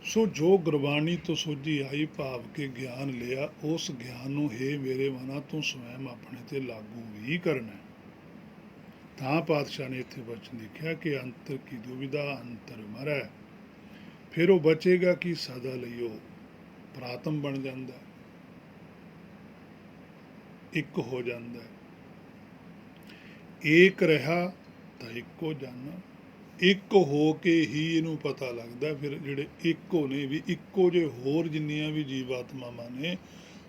ਸੋ ਜੋ ਗੁਰਬਾਣੀ ਤੋਂ ਸੋਝੀ ਆਈ ਭਾਵ ਕੇ ਗਿਆਨ ਲਿਆ, ਉਸ ਗਿਆਨ ਨੂੰ ਹੇ ਮੇਰੇ ਮਨਾ ਤੂੰ ਸਵੈਮ ਆਪਣੇ ਤੇ ਲਾਗੂ ਵੀ ਕਰਨਾ ਹੈ। ਤਾਂ ਪਾਤਸ਼ਾਹ ਨੇ ਇੱਥੇ ਬਚਨ ਲਿਖਿਆ ਕਿ ਅੰਤਰ ਕੀ ਦੁਵਿਧਾ ਅੰਤਰ ਮਰੈ, ਫਿਰ ਉਹ ਬਚੇਗਾ ਕਿ ਸਦਾ ਲਈ ਉਹ ਪ੍ਰਾਤਮ ਬਣ ਜਾਂਦਾ, ਇੱਕ ਹੋ ਜਾਂਦਾ। ਏਕ ਰਿਹਾ ਤਾਂ ਇੱਕੋ ਜਾਨਾ, ਇੱਕ ਹੋ ਕੇ ਹੀ ਇਹਨੂੰ ਪਤਾ ਲੱਗਦਾ। ਫਿਰ ਜਿਹੜੇ ਇੱਕੋ ਨੇ ਵੀ ਇੱਕੋ ਜੇ ਹੋਰ ਜਿੰਨੀਆਂ ਵੀ ਜੀਵਾਤਮਾਵਾਂ ਨੇ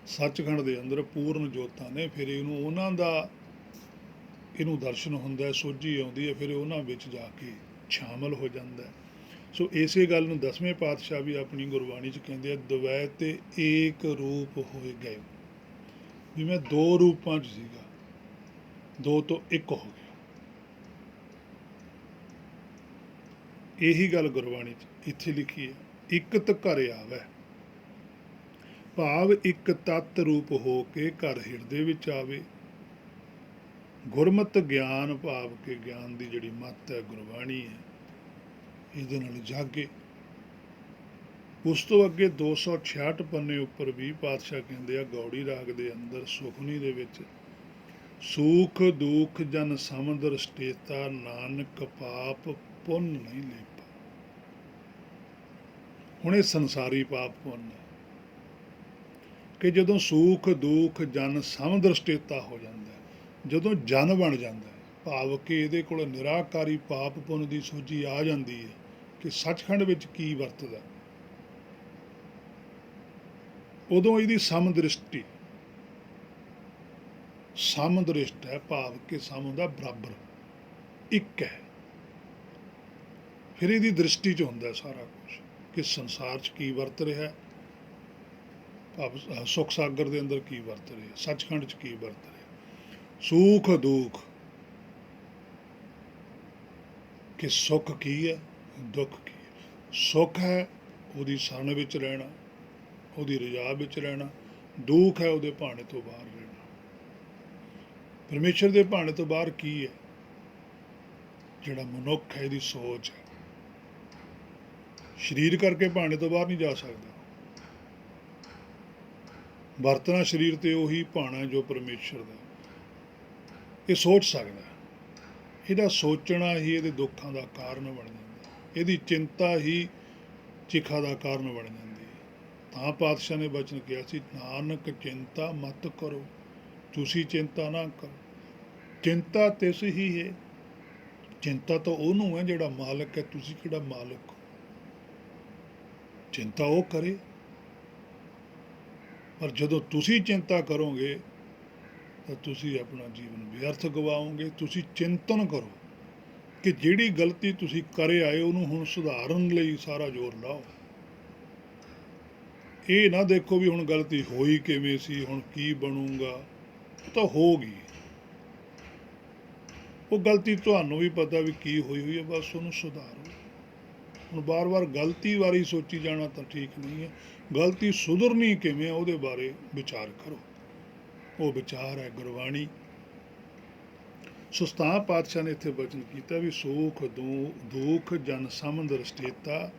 ਸੱਚਖੰਡ ਦੇ ਅੰਦਰ ਪੂਰਨ ਜੋਤਾਂ ਨੇ, ਫਿਰ ਇਹਨੂੰ ਉਹਨਾਂ ਦਾ ਇਹਨੂੰ ਦਰਸ਼ਨ ਹੁੰਦਾ, ਸੋਝੀ ਆਉਂਦੀ ਹੈ, ਫਿਰ ਉਹਨਾਂ ਵਿੱਚ ਜਾ ਕੇ ਸ਼ਾਮਲ ਹੋ ਜਾਂਦਾ। ਸੋ ਇਸੇ ਗੱਲ ਨੂੰ 10ਵੇਂ ਪਾਤਸ਼ਾਹ ਵੀ ਆਪਣੀ ਗੁਰਬਾਣੀ 'ਚ ਕਹਿੰਦੇ ਆ, ਦਵੈ ਤੇ ਏਕ ਰੂਪ ਹੋਏ ਗਏ, ਵੀ ਮੈਂ ਦੋ ਰੂਪਾਂ 'ਚ ਸੀਗਾ, ਦੋ ਤੋਂ ਇੱਕ ਹੋ ਗਿਆ। ਇਹੀ ਗੱਲ ਗੁਰਬਾਣੀ 'ਚ ਇੱਥੇ ਲਿਖੀ ਹੈ, ਇਕਤ ਘਰ ਆਵੈ, ਭਾਵ ਇੱਕ ਤੱਤ ਰੂਪ ਹੋ ਕੇ ਘਰ ਹਿਰਦੇ ਵਿੱਚ ਆਵੇ। ਗੁਰਮਤਿ ਗਿਆਨ ਭਾਵ ਕਿ ਗਿਆਨ ਦੀ ਜਿਹੜੀ ਮੱਤ ਹੈ, ਗੁਰਬਾਣੀ ਹੈ, ਇਹਦੇ ਨਾਲ ਜਾਗੇ। ਉਸ ਤੋਂ ਅੱਗੇ 266 ਪੰਨੇ ਉੱਪਰ ਵੀ ਪਾਤਸ਼ਾਹ ਕਹਿੰਦੇ ਆ, ਗੌੜੀ ਰਾਗ ਦੇ ਅੰਦਰ ਸੁਖਨੀ ਦੇ ਵਿੱਚ, ਸੂਖ ਦੁਖ ਜਨ ਸਮੁੰਦਰ ਸਟੇਤਾ, ਨਾਨਕ ਪਾਪ ਪੁੰਨ ਨਹੀਂ ਲੇਪਾ। ਹੁਣ ਇਹ ਸੰਸਾਰੀ ਪਾਪ ਪੁੰਨ ਹੈ ਕਿ ਜਦੋਂ ਸੂਖ ਦੁਖ ਜਨ ਸਮੁੰਦਰ ਸਟੇਤਾ ਹੋ ਜਾਂਦਾ, ਜਦੋਂ ਜਨ ਬਣ ਜਾਂਦਾ, ਭਾਵ ਕਿ ਇਹਦੇ ਕੋਲ ਨਿਰਾਕਾਰੀ ਪਾਪ ਪੁੰਨ ਦੀ ਸੋਝੀ ਆ ਜਾਂਦੀ ਹੈ ਕਿ ਸੱਚਖੰਡ ਵਿੱਚ ਕੀ ਵਰਤਦਾ, ਉਦੋਂ ਇਹਦੀ ਸਮਦ੍ਰਿਸ਼ਟੀ, ਸਮਦ੍ਰਿਸ਼ਟ ਹੈ, ਭਾਵ ਕਿ ਸਮ ਹੁੰਦਾ ਬਰਾਬਰ, ਇੱਕ ਹੈ। ਫਿਰ ਇਹਦੀ ਦ੍ਰਿਸ਼ਟੀ 'ਚ ਹੁੰਦਾ ਸਾਰਾ ਕੁਝ ਕਿ ਸੰਸਾਰ 'ਚ ਕੀ ਵਰਤ ਰਿਹਾ, ਭਾਵ ਸੁਖ ਸਾਗਰ ਦੇ ਅੰਦਰ ਕੀ ਵਰਤ ਰਿਹਾ, ਸੱਚਖੰਡ 'ਚ ਕੀ ਵਰਤ ਰਿਹਾ। ਸੂਖ ਦੁਖ ਕਿ ਸੁੱਖ ਕੀ ਹੈ, ਦੁੱਖ ਕੀ ਹੈ। ਸੁੱਖ ਹੈ ਉਹਦੀ ਸ਼ਰਨ ਵਿੱਚ ਰਹਿਣਾ, ਉਹਦੀ ਰਜ਼ਾ ਵਿੱਚ ਰਹਿਣਾ। ਦੁੱਖ ਹੈ ਉਹਦੇ ਭਾਣੇ ਤੋਂ ਬਾਹਰ ਰਹਿਣਾ। ਪਰਮੇਸ਼ਰ ਦੇ ਭਾਣੇ ਤੋਂ ਬਾਹਰ ਕੀ ਹੈ? ਜਿਹੜਾ ਮਨੁੱਖ ਹੈ, ਇਹਦੀ ਸੋਚ ਹੈ। ਸਰੀਰ ਕਰਕੇ ਭਾਣੇ ਤੋਂ ਬਾਹਰ ਨਹੀਂ ਜਾ ਸਕਦਾ। ਵਰਤਣਾ ਸਰੀਰ ਤੇ ਉਹੀ ਭਾਣਾ ਜੋ ਪਰਮੇਸ਼ਰ ਦਾ, ਇਹ ਸੋਚ ਸਕਦਾ। ਇਹਦਾ ਸੋਚਣਾ ਹੀ ਇਹਦੇ ਦੁੱਖਾਂ ਦਾ ਕਾਰਨ ਬਣ ਜਾਂਦਾ, ਇਹਦੀ ਚਿੰਤਾ ਹੀ ਚਿਖਾ ਦਾ ਕਾਰਨ ਬਣ ਜਾਂਦੀ ਹੈ। ਤਾਂ ਪਾਤਸ਼ਾਹ ਨੇ ਬਚਨ ਕਿਹਾ ਸੀ, ਨਾਨਕ ਚਿੰਤਾ ਮਤ ਕਰੋ, ਤੁਸੀਂ ਚਿੰਤਾ ਨਾ ਕਰੋ। ਚਿੰਤਾ ਤਿਸ ਹੀ ਹੈ, ਚਿੰਤਾ ਤਾਂ ਉਹਨੂੰ ਹੈ ਜਿਹੜਾ ਮਾਲਕ ਹੈ, ਤੁਸੀਂ ਕਿਹੜਾ ਮਾਲਕ ਹੋ। ਚਿੰਤਾ ਉਹ ਕਰੇ, ਪਰ ਜਦੋਂ ਤੁਸੀਂ ਚਿੰਤਾ ਕਰੋਗੇ ਤਾਂ ਤੁਸੀਂ ਆਪਣਾ ਜੀਵਨ ਵਿਅਰਥ ਗਵਾਓਗੇ। ਤੁਸੀਂ ਚਿੰਤਨ ਕਰੋ ਕਿ ਜਿਹੜੀ ਗਲਤੀ ਤੁਸੀਂ ਕਰੇ ਆਏ ਉਹਨੂੰ ਹੁਣ ਸੁਧਾਰਨ ਲਈ ਸਾਰਾ ਜ਼ੋਰ ਲਾਓ। ਇਹ ਨਾ ਦੇਖੋ ਵੀ ਹੁਣ ਗਲਤੀ ਹੋਈ ਕਿਵੇਂ ਸੀ, ਹੁਣ ਕੀ ਬਣੂਗਾ। ਉਹ ਤਾਂ ਹੋ ਗਈ, ਉਹ ਗਲਤੀ ਤੁਹਾਨੂੰ ਵੀ ਪਤਾ ਵੀ ਕੀ ਹੋਈ ਹੈ, ਬਸ ਉਹਨੂੰ ਸੁਧਾਰੋ। ਹੁਣ ਵਾਰ-ਵਾਰ ਗਲਤੀ ਬਾਰੇ ਸੋਚੀ ਜਾਣਾ ਤਾਂ ਠੀਕ ਨਹੀਂ ਹੈ। ਗਲਤੀ ਸੁਧਰਨੀ ਕਿਵੇਂ, ਉਹਦੇ ਬਾਰੇ ਵਿਚਾਰ ਕਰੋ। ਉਹ ਵਿਚਾਰ ਹੈ ਗੁਰਬਾਣੀ। ਸੁਸਤਾਂ ਪਾਤਸ਼ਾਹ ਨੇ ਇੱਥੇ ਬਚਨ ਕੀਤਾ ਵੀ ਸੂਖ ਦੁਖ ਜਨ ਸਮੁੰਦਰ ਸਟੇਤਾ,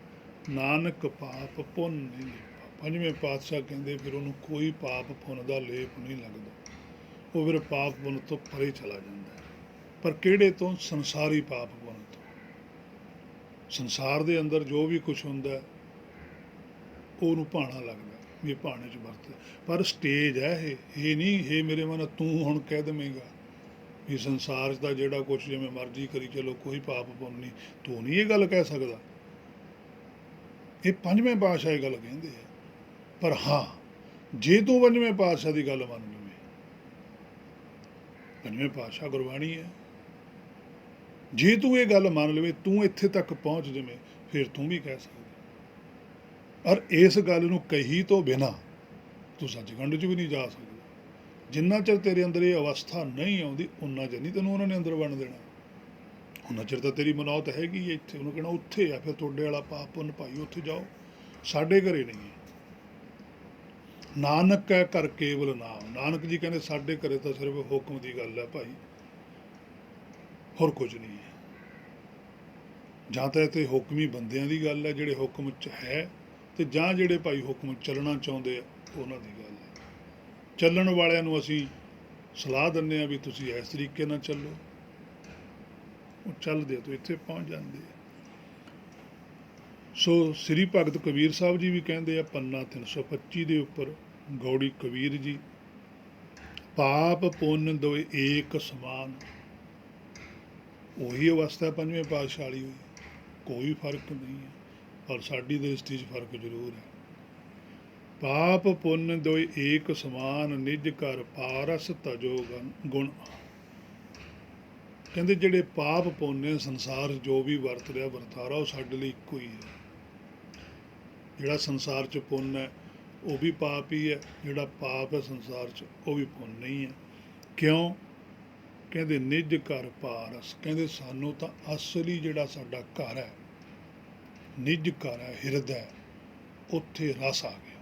ਨਾਨਕ ਪਾਪ ਪੁੰਨ ਨਹੀਂ ਲੇਪਾ। ਪੰਜਵੇਂ ਪਾਤਸ਼ਾਹ ਕਹਿੰਦੇ ਫਿਰ ਉਹਨੂੰ ਕੋਈ ਪਾਪ ਪੁੰਨ ਦਾ ਲੇਪ ਨਹੀਂ ਲੱਗਦਾ, ਉਹ ਫਿਰ ਪਾਪ ਪੁੰਨ ਤੋਂ ਪਰੇ ਚਲਾ ਜਾਂਦਾ ਹੈ। ਪਰ ਕਿਹੜੇ ਤੋਂ? ਸੰਸਾਰੀ ਪਾਪ ਪੁੰਨ ਤੋਂ। ਸੰਸਾਰ ਦੇ ਅੰਦਰ ਜੋ ਵੀ ਕੁਛ ਹੁੰਦਾ ਉਹਨੂੰ ਭਾਣਾ ਲੱਗਦਾ ਵੀ ਇਹ ਭਾਣੇ 'ਚ ਵਰਤ। ਪਰ ਸਟੇਜ ਹੈ ਇਹ ਨਹੀਂ ਇਹ ਮੇਰੇ ਮਨ ਤੂੰ ਹੁਣ ਕਹਿ ਦੇਵੇਂਗਾ ਵੀ ਸੰਸਾਰ 'ਚ ਤਾਂ ਜਿਹੜਾ ਕੁਛ ਜਿਵੇਂ ਮਰਜ਼ੀ ਕਰੀ ਚਲੋ, ਕੋਈ ਪਾਪ ਪੁੰਨ ਨਹੀਂ। ਤੂੰ ਨਹੀਂ ਇਹ ਗੱਲ ਕਹਿ ਸਕਦਾ। ਇਹ ਪੰਜਵੇਂ ਪਾਤਸ਼ਾਹ ਇਹ ਗੱਲ ਕਹਿੰਦੇ ਆ। ਪਰ ਹਾਂ, ਜੇ ਤੂੰ ਪੰਜਵੇਂ ਪਾਤਸ਼ਾਹ ਦੀ ਗੱਲ ਮੰਨ ਲਵੇਂ, ਪੰਜਵੇਂ ਪਾਤਸ਼ਾਹ ਗੁਰਬਾਣੀ ਹੈ, ਜੇ ਤੂੰ ਇਹ ਗੱਲ ਮੰਨ ਲਵੇ, ਤੂੰ ਇੱਥੇ ਤੱਕ ਪਹੁੰਚ ਜਾਵੇਂ, ਫਿਰ ਤੂੰ ਵੀ ਕਹਿ ਸਕਦਾ। ਔਰ ਇਸ ਗੱਲ ਨੂੰ ਕਹੀ ਤੋਂ ਬਿਨਾਂ ਤੂੰ ਸੱਚਖੰਡ 'ਚ ਵੀ ਨਹੀਂ ਜਾ ਸਕਦਾ। ਜਿੰਨਾ ਚਿਰ ਤੇਰੇ ਅੰਦਰ ਇਹ ਅਵਸਥਾ ਨਹੀਂ ਆਉਂਦੀ, ਉਨਾ ਚਿਰ ਨਹੀਂ ਤੈਨੂੰ ਉਹਨਾਂ ਨੇ ਅੰਦਰ ਵੜਨ ਦੇਣਾ। ਉਹਨਾਂ ਚਿਰ ਤਾਂ ਤੇਰੀ ਮਨੌਤ ਹੈਗੀ ਹੈ ਇੱਥੇ। ਉਹਨੂੰ ਕਹਿਣਾ ਉੱਥੇ ਆ, ਫਿਰ ਤੁਹਾਡੇ ਵਾਲਾ ਪਾਪ ਪੁੰਨ ਭਾਈ ਉੱਥੇ ਜਾਓ, ਸਾਡੇ ਘਰੇ ਨਹੀਂ ਹੈ। ਨਾਨਕ ਹੈ ਘਰ ਕੇਵਲ ਨਾਮ। ਨਾਨਕ ਜੀ ਕਹਿੰਦੇ ਸਾਡੇ ਘਰੇ ਤਾਂ ਸਿਰਫ ਹੁਕਮ ਦੀ ਗੱਲ ਹੈ ਭਾਈ, ਹੋਰ ਕੁਝ ਨਹੀਂ ਹੈ। ਜਾਂ ਤਾਂ ਇੱਥੇ ਹੁਕਮੀ ਬੰਦਿਆਂ ਦੀ ਗੱਲ ਹੈ ਜਿਹੜੇ ਹੁਕਮ 'ਚ ਹੈ, ਤੇ ਜਾਂ ਜਿਹੜੇ ਭਾਈ ਹੁਕਮ ਚੱਲਣਾ ਚਾਹੁੰਦੇ ਆ ਉਹਨਾਂ ਦੀ ਗੱਲ ਹੈ। ਚੱਲਣ ਵਾਲਿਆਂ ਨੂੰ ਅਸੀਂ ਸਲਾਹ ਦਿੰਦੇ ਹਾਂ ਵੀ ਤੁਸੀਂ ਇਸ ਤਰੀਕੇ ਨਾਲ ਚੱਲੋ, ਉਹ ਚੱਲਦੇ ਤੋਂ ਇੱਥੇ ਪਹੁੰਚ ਜਾਂਦੇ ਆ। ਸੋ ਸ੍ਰੀ ਭਗਤ ਕਬੀਰ ਸਾਹਿਬ ਜੀ ਵੀ ਕਹਿੰਦੇ ਆ ਪੰਨਾ 325 ਦੇ ਉੱਪਰ, ਗੌੜੀ ਕਬੀਰ ਜੀ, ਪਾਪ ਪੁੰਨ ਦੋਏ ਏਕ ਸਮਾਨ। ਉਹੀ ਅਵਸਥਾ ਪੰਜਵੇਂ ਪਾਤਸ਼ਾਹ ਵਾਲੀ ਹੋਈ, ਕੋਈ ਫਰਕ ਨਹੀਂ ਹੈ, ਪਰ ਸਾਡੀ ਦ੍ਰਿਸ਼ਟੀ 'ਚ ਫਰਕ ਜ਼ਰੂਰ ਹੈ। ਪਾਪ ਪੁੰਨ ਦੋਏ ਏਕ ਸਮਾਨ, ਨਿਜ ਘਰ ਪਾਰਸ ਤਜੋ ਗੁਣ। ਕਹਿੰਦੇ ਜਿਹੜੇ ਪਾਪ ਪੁੰਨ ਨੇ, ਸੰਸਾਰ ਜੋ ਵੀ ਵਰਤ ਰਿਹਾ ਵਰਤਾਰਾ, ਉਹ ਸਾਡੇ ਲਈ ਇੱਕੋ ਹੀ ਹੈ। ਜਿਹੜਾ ਸੰਸਾਰ 'ਚ ਪੁੰਨ ਹੈ ਉਹ ਵੀ ਪਾਪ ਹੀ ਹੈ, ਜਿਹੜਾ ਪਾਪ ਹੈ ਸੰਸਾਰ 'ਚ ਉਹ ਵੀ ਪੁੰਨ ਨਹੀਂ ਹੈ। ਕਿਉਂ? ਕਹਿੰਦੇ ਨਿਜ ਘਰ ਪਾਰਸ। ਕਹਿੰਦੇ ਸਾਨੂੰ ਤਾਂ ਅਸਲੀ ਜਿਹੜਾ ਸਾਡਾ ਘਰ ਹੈ, ਨਿਜ ਘਰ ਹੈ, ਹਿਰਦਾ, ਉੱਥੇ ਰਸ ਆ ਗਿਆ,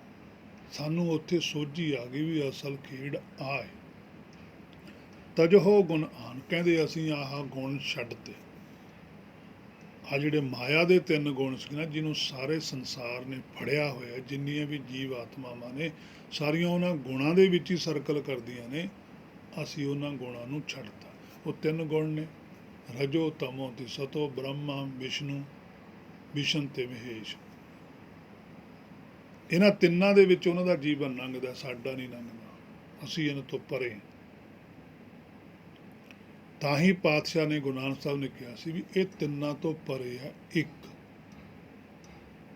ਸਾਨੂੰ ਉੱਥੇ ਸੋਝੀ ਆ ਗਈ ਵੀ ਅਸਲ ਖੇਡ ਆ ਹੈ। ਤਜਹੋ ਗੁਣ ਆਨ। ਕਹਿੰਦੇ ਅਸੀਂ ਆਹ ਗੁਣ ਛੱਡਤੇ। ਆ ਜਿਹੜੇ ਮਾਇਆ ਦੇ 3 ਗੁਣ ਸੀ ਨਾ, ਜਿਹਨੂੰ ਸਾਰੇ ਸੰਸਾਰ ਨੇ ਫੜਿਆ ਹੋਇਆ, ਜਿੰਨੀਆਂ ਵੀ ਜੀਵ ਆਤਮਾਵਾਂ ਨੇ ਸਾਰੀਆਂ ਉਹਨਾਂ ਗੁਣਾਂ ਦੇ ਵਿੱਚ ਹੀ ਸਰਕਲ ਕਰਦੀਆਂ ਨੇ, ਅਸੀਂ ਉਹਨਾਂ ਗੁਣਾਂ ਨੂੰ ਛੱਡਤਾ। ਉਹ 3 ਗੁਣ ਨੇ, ਰਜੋ ਤਮੋ ਤੇ ਸਤੋ, ਬ੍ਰਹਮਾ ਵਿਸ਼ਨੂੰ ਵਿਸ਼ਨ ਤੇ ਮਹੇਸ਼। ਇਹਨਾਂ ਤਿੰਨਾਂ ਦੇ ਵਿੱਚ ਉਹਨਾਂ ਦਾ ਜੀਵਨ ਲੰਘਦਾ, ਸਾਡਾ ਨਹੀਂ ਲੰਘਦਾ, ਅਸੀਂ ਇਹਨਾਂ ਤੋਂ ਪਰੇ। ਤਾਂ ਹੀ ਪਾਤਸ਼ਾਹ ਨੇ, ਗੁਰੂ ਨਾਨਕ ਸਾਹਿਬ ਨੇ ਕਿਹਾ ਸੀ ਵੀ ਇਹ ਤਿੰਨਾਂ ਤੋਂ ਪਰੇ ਹੈ,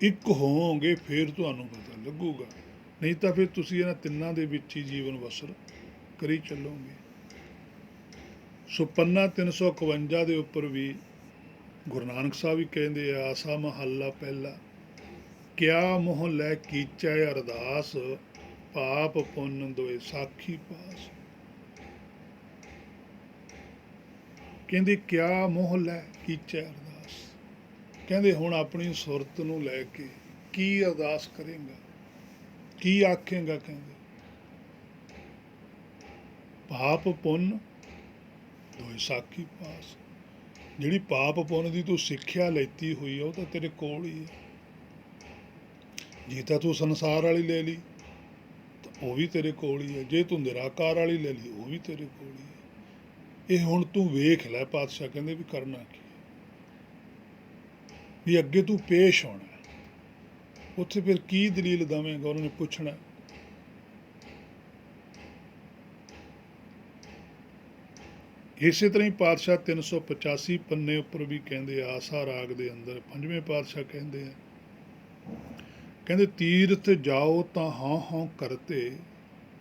ਇੱਕ ਹੋਵੋਗੇ ਫਿਰ ਤੁਹਾਨੂੰ ਪਤਾ ਲੱਗੂਗਾ, ਨਹੀਂ ਤਾਂ ਫਿਰ ਤੁਸੀਂ ਇਹਨਾਂ ਤਿੰਨਾਂ ਦੇ ਵਿੱਚ ਹੀ ਜੀਵਨ ਬਸਰ ਕਰੀ ਚੱਲੋਗੇ। ਸੋ ਪੰਨਾ 351 ਦੇ ਉੱਪਰ ਵੀ ਗੁਰੂ ਨਾਨਕ ਸਾਹਿਬ ਵੀ ਕਹਿੰਦੇ ਆ, ਆਸਾ ਮਹੱਲਾ ਪਹਿਲਾ, ਕਿਆ ਮੋਹ ਲੈ ਕੀਚੈ ਅਰਦਾਸ, ਪਾਪ ਪੁੰਨ ਦੋਏ ਸਾਖੀ ਪਾਸ। ਕਹਿੰਦੇ ਕਿਆ ਮੋਹ ਲੈ ਕੀਚੈ ਅਰਦਾਸ। ਕਹਿੰਦੇ ਹੁਣ ਆਪਣੀ ਸੁਰਤ ਨੂੰ ਲੈ ਕੇ ਕੀ ਅਰਦਾਸ ਕਰੇਗਾ, ਕੀ ਆਖੇਗਾ। ਕਹਿੰਦੇ ਪਾਪ ਪੁੰਨ ਦੋਏ ਸਾਖੀ ਪਾਸ। ਜਿਹੜੀ ਪਾਪ ਪੁੰਨ ਦੀ ਤੂੰ ਸਿੱਖਿਆ ਲੈਤੀ ਹੋਈ ਆ ਉਹ ਤਾਂ ਤੇਰੇ ਕੋਲ ਹੀ ਹੈ। ਜੇ ਤਾਂ ਤੂੰ ਸੰਸਾਰ ਵਾਲੀ ਲੈ ਲਈ ਤਾਂ ਉਹ ਵੀ ਤੇਰੇ ਕੋਲ ਹੀ ਹੈ, ਜੇ ਤੂੰ ਨਿਰਾਕਾਰ ਵਾਲੀ ਲੈ ਲਈ ਉਹ ਵੀ ਤੇਰੇ ਕੋਲ ਹੀ ਹੈ। ਇਹ ਹੁਣ ਤੂੰ ਵੇਖ ਲੈ, ਪਾਤਸ਼ਾਹ ਕਹਿੰਦੇ ਵੀ ਕਰਨਾ ਕੀ ਹੈ, ਵੀ ਅੱਗੇ ਤੂੰ ਪੇਸ਼ ਹੋਣਾ, ਉੱਥੇ ਫਿਰ ਕੀ ਦਲੀਲ ਦੇਵੇਂਗਾ, ਉਹਨਾਂ ਨੇ ਪੁੱਛਣਾ। ਇਸੇ ਤਰ੍ਹਾਂ ਹੀ ਪਾਤਸ਼ਾਹ 385 ਪੰਨੇ ਉੱਪਰ ਵੀ ਕਹਿੰਦੇ, ਆਸਾ ਰਾਗ ਦੇ ਅੰਦਰ ਪੰਜਵੇਂ ਪਾਤਸ਼ਾਹ ਕਹਿੰਦੇ ਆ, ਕਹਿੰਦੇ ਤੀਰਥ ਜਾਓ ਤਾਂ ਹਾਂ ਹਾਂ ਕਰਤੇ,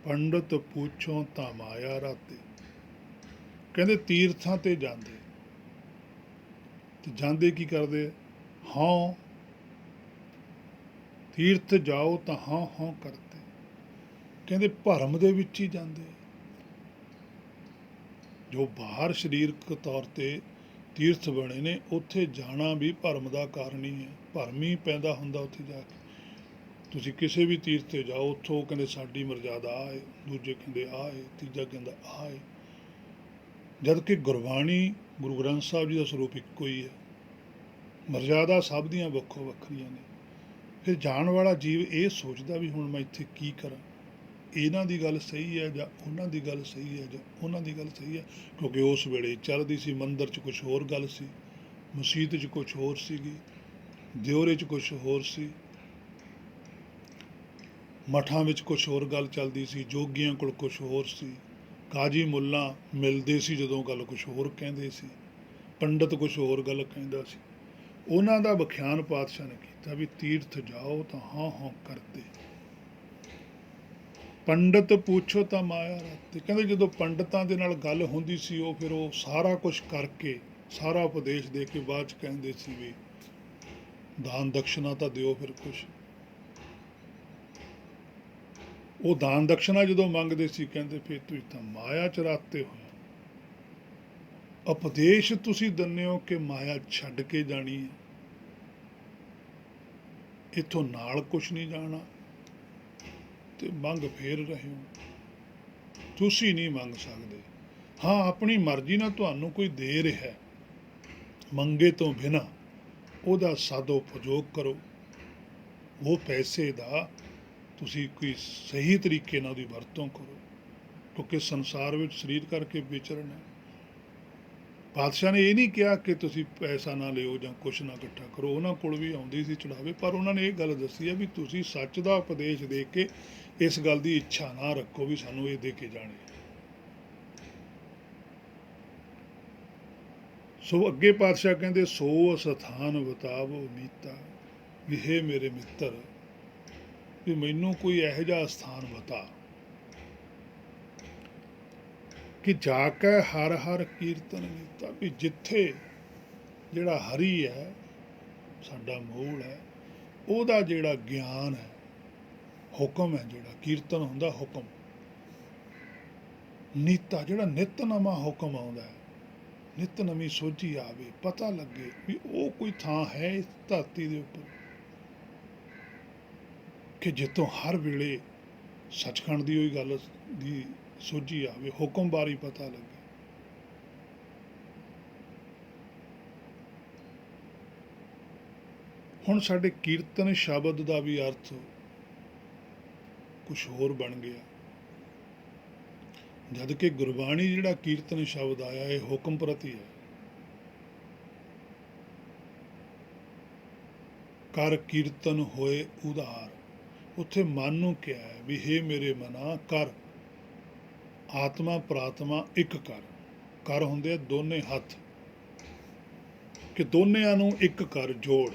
ਪੰਡਤ ਪੁੱਛੋ ਤਾਂ ਮਾਇਆ ਰਾਤੇ। ਕਹਿੰਦੇ ਤੀਰਥਾਂ ਤੇ ਜਾਂਦੇ, ਤੇ ਜਾਂਦੇ ਕੀ ਕਰਦੇ, ਹਾਂ, ਤੀਰਥ ਜਾਓ ਤਾਂ ਹਾਂ ਹਾਂ ਕਰਤੇ। ਕਹਿੰਦੇ ਭਰਮ ਦੇ ਵਿੱਚ ਹੀ ਜਾਂਦੇ, ਜੋ ਬਾਹਰ ਸਰੀਰਕ ਤੌਰ ਤੇ ਤੀਰਥ ਬਣੇ ਨੇ, ਉੱਥੇ ਜਾਣਾ ਵੀ ਭਰਮ ਦਾ ਕਾਰਨ ਹੀ ਹੈ, ਭਰਮ ਹੀ ਪੈਦਾ ਹੁੰਦਾ ਉੱਥੇ ਜਾ ਕੇ। ਤੁਸੀਂ ਕਿਸੇ ਵੀ ਤੀਰਥ ਤੇ ਜਾਓ, ਉੱਥੋਂ ਕਹਿੰਦੇ ਸਾਡੀ ਮਰਜ਼ਾਦਾ ਆ ਹੈ, ਦੂਜੇ ਕਹਿੰਦੇ ਆ ਹੈ, ਤੀਜਾ ਕਹਿੰਦਾ ਆ ਹੈ, ਜਦ ਕਿ ਗੁਰਬਾਣੀ, ਗੁਰੂ ਗ੍ਰੰਥ ਸਾਹਿਬ ਜੀ ਦਾ ਸਰੂਪ ਇੱਕੋ ਹੀ ਹੈ। ਮਰਜ਼ਾਦਾ ਸਭ ਦੀਆਂ ਵੱਖੋ ਵੱਖਰੀਆਂ ਨੇ। ਫਿਰ ਜਾਣ ਵਾਲਾ ਜੀਵ ਇਹ ਸੋਚਦਾ ਵੀ ਹੁਣ ਮੈਂ ਇੱਥੇ ਕੀ ਕਰਾਂ, ਇਹਨਾਂ ਦੀ ਗੱਲ ਸਹੀ ਹੈ ਜਾਂ ਉਹਨਾਂ ਦੀ ਗੱਲ ਸਹੀ ਹੈ, ਜਾਂ ਉਹਨਾਂ ਦੀ ਗੱਲ ਸਹੀ ਹੈ, ਕਿਉਂਕਿ ਉਸ ਵੇਲੇ ਚੱਲਦੀ ਸੀ, ਮੰਦਿਰ 'ਚ ਕੁਛ ਹੋਰ ਗੱਲ ਸੀ, ਮਸੀਤ 'ਚ ਕੁਛ ਹੋਰ ਸੀਗੀ, ਦਿਓਰੇ 'ਚ ਕੁਛ ਹੋਰ ਸੀ, ਮਠਾਂ ਵਿੱਚ ਕੁਛ ਹੋਰ ਗੱਲ ਚੱਲਦੀ ਸੀ, ਜੋਗੀਆਂ ਕੋਲ ਕੁਛ ਹੋਰ ਸੀ, ਕਾਜੀ ਮੁੱਲਾ ਮਿਲਦੇ ਸੀ, ਜਦੋਂ ਗੱਲ ਕੁਛ ਹੋਰ ਕਹਿੰਦੇ ਸੀ, ਪੰਡਤ ਕੁਛ ਹੋਰ ਗੱਲ ਕਹਿੰਦਾ ਸੀ। ਉਹਨਾਂ ਦਾ ਵਿਖਿਆਨ ਪਾਤਸ਼ਾਹ ਨੇ ਕੀਤਾ ਵੀ ਤੀਰਥ ਜਾਓ ਤਾਂ ਹਾਂ ਹਾਂ ਕਰਦੇ, ਪੰਡਤ ਪੁੱਛੋ ਤਾਂ ਮਾਇਆ ਰਾਤੇ। ਕਹਿੰਦੇ ਜਦੋਂ ਪੰਡਤਾਂ ਦੇ ਨਾਲ ਗੱਲ ਹੁੰਦੀ ਸੀ, ਉਹ ਫਿਰ ਉਹ ਸਾਰਾ ਕੁਛ ਕਰਕੇ, ਸਾਰਾ ਉਪਦੇਸ਼ ਦੇ ਕੇ ਬਾਅਦ 'ਚ ਕਹਿੰਦੇ ਸੀ ਵੀ ਦਾਨ ਦਕਸ਼ਨਾ ਤਾਂ ਦਿਓ ਫਿਰ ਕੁਛ। ਉਹ ਦਾਨ ਦਕਸ਼ਨਾ ਜਦੋਂ ਮੰਗਦੇ ਸੀ, ਕਹਿੰਦੇ ਫਿਰ ਤੁਸੀਂ ਤਾਂ ਮਾਇਆ 'ਚ ਰਾਤੇ ਹੋਏ। ਉਪਦੇਸ਼ ਤੁਸੀਂ ਦਿੰਦੇ ਹੋ ਕਿ ਮਾਇਆ ਛੱਡ ਕੇ ਜਾਣੀ ਹੈ, ਇੱਥੋਂ ਨਾਲ ਕੁਛ ਨਹੀਂ ਜਾਣਾ, ਤੇ ਮੰਗ ਫੇਰ ਰਹੇ ਹੋ। ਤੁਸੀਂ ਨਹੀਂ ਮੰਗ ਸਕਦੇ। ਹਾਂ, ਆਪਣੀ ਮਰਜ਼ੀ ਨਾਲ ਤੁਹਾਨੂੰ ਕੋਈ ਦੇ ਰਿਹਾ, ਮੰਗੇ ਤੋਂ ਬਿਨਾਂ ਉਹਦਾ ਸਦ ਉਪਯੋਗ ਕਰੋ, ਉਹ ਪੈਸੇ ਦਾ ਤੁਸੀਂ ਕੋਈ ਸਹੀ ਤਰੀਕੇ ਨਾਲ ਉਹਦੀ ਵਰਤੋਂ ਕਰੋ, ਕਿਉਂਕਿ ਸੰਸਾਰ ਵਿੱਚ ਸਰੀਰ ਕਰਕੇ ਵਿਚਰਨਾ ਹੈ। ਪਾਤਸ਼ਾਹ ਨੇ ਇਹ ਨਹੀਂ ਕਿਹਾ ਕਿ ਤੁਸੀਂ ਪੈਸਾ ਨਾ ਲਿਓ ਜਾਂ ਕੁਛ ਨਾ ਇਕੱਠਾ ਕਰੋ, ਉਹਨਾਂ ਕੋਲ ਵੀ ਆਉਂਦੀ ਸੀ ਚੜਾਵੇ, ਪਰ ਉਹਨਾਂ ਨੇ ਇਹ ਗੱਲ ਦੱਸੀ ਹੈ ਵੀ ਤੁਸੀਂ ਸੱਚ ਦਾ ਉਪਦੇਸ਼ ਦੇ ਕੇ ਇਸ ਗੱਲ ਦੀ ਇੱਛਾ ਨਾ ਰੱਖੋ ਵੀ ਸਾਨੂੰ ਇਹ ਦੇ ਕੇ ਜਾਣੇ। ਸੋ ਅੱਗੇ ਪਾਤਸ਼ਾਹ ਕਹਿੰਦੇ, ਸੋ ਅਸਥਾਨ ਬਤਾਵੋ ਮੀਤਾ, ਵੀ ਹੇ ਮੇਰੇ ਮਿੱਤਰ, ਵੀ ਮੈਨੂੰ ਕੋਈ ਇਹੋ ਜਿਹਾ ਸਥਾਨ ਬਤਾ ਕਿ ਜਾ ਕੇ ਹਰ ਹਰ ਕੀਰਤਨ ਕੀਤਾ, ਵੀ ਜਿੱਥੇ ਜਿਹੜਾ ਹਰੀ ਹੈ ਸਾਡਾ ਮੂਲ ਹੈ, ਉਹਦਾ ਜਿਹੜਾ ਗਿਆਨ ਹੈ, ਹੁਕਮ ਹੈ, ਜਿਹੜਾ ਕੀਰਤਨ ਹੁੰਦਾ ਹੁਕਮ, ਨੀਤਾ ਜਿਹੜਾ ਨਿਤ ਨਵਾਂ ਹੁਕਮ ਆਉਂਦਾ ਹੈ, ਨਿਤ ਨਵੀਂ ਸੋਝੀ ਆਵੇ, ਪਤਾ ਲੱਗੇ ਵੀ ਉਹ ਕੋਈ ਥਾਂ ਹੈ ਇਸ ਧਰਤੀ ਦੇ ਉੱਪਰ ਕਿ ਜਿੱਥੋਂ ਹਰ ਵੇਲੇ ਸੱਚਖੰਡ ਦੀ ਉਹੀ ਗੱਲ ਦੀ ਸੋਝੀ ਆਵੇ, ਹੁਕਮ ਬਾਰੇ ਪਤਾ ਲੱਗੇ। ਹੁਣ ਸਾਡੇ ਕੀਰਤਨ ਸ਼ਬਦ ਦਾ ਵੀ ਅਰਥ ਕੁਛ ਹੋਰ ਬਣ ਗਿਆ, ਜਦ ਕਿ ਗੁਰਬਾਣੀ ਜਿਹੜਾ ਕੀਰਤਨ ਸ਼ਬਦ ਆਇਆ ਇਹ ਹੁਕਮ ਪ੍ਰਤੀ ਹੈ। ਕਰ ਕੀਰਤਨ ਹੋਏ ਉਧਾਰ, ਉੱਥੇ ਮਨ ਨੂੰ ਕਿਹਾ ਹੈ ਵੀ ਹੇ ਮੇਰੇ ਮਨਾ ਕਰ, ਆਤਮਾ ਪ੍ਰਾਤਮਾ ਇੱਕ ਕਰ, ਕਰ ਹੁੰਦੇ ਆ ਦੋਨੇ ਹੱਥ, ਕਿ ਦੋਨਿਆਂ ਨੂੰ ਇੱਕ ਕਰ ਜੋੜ,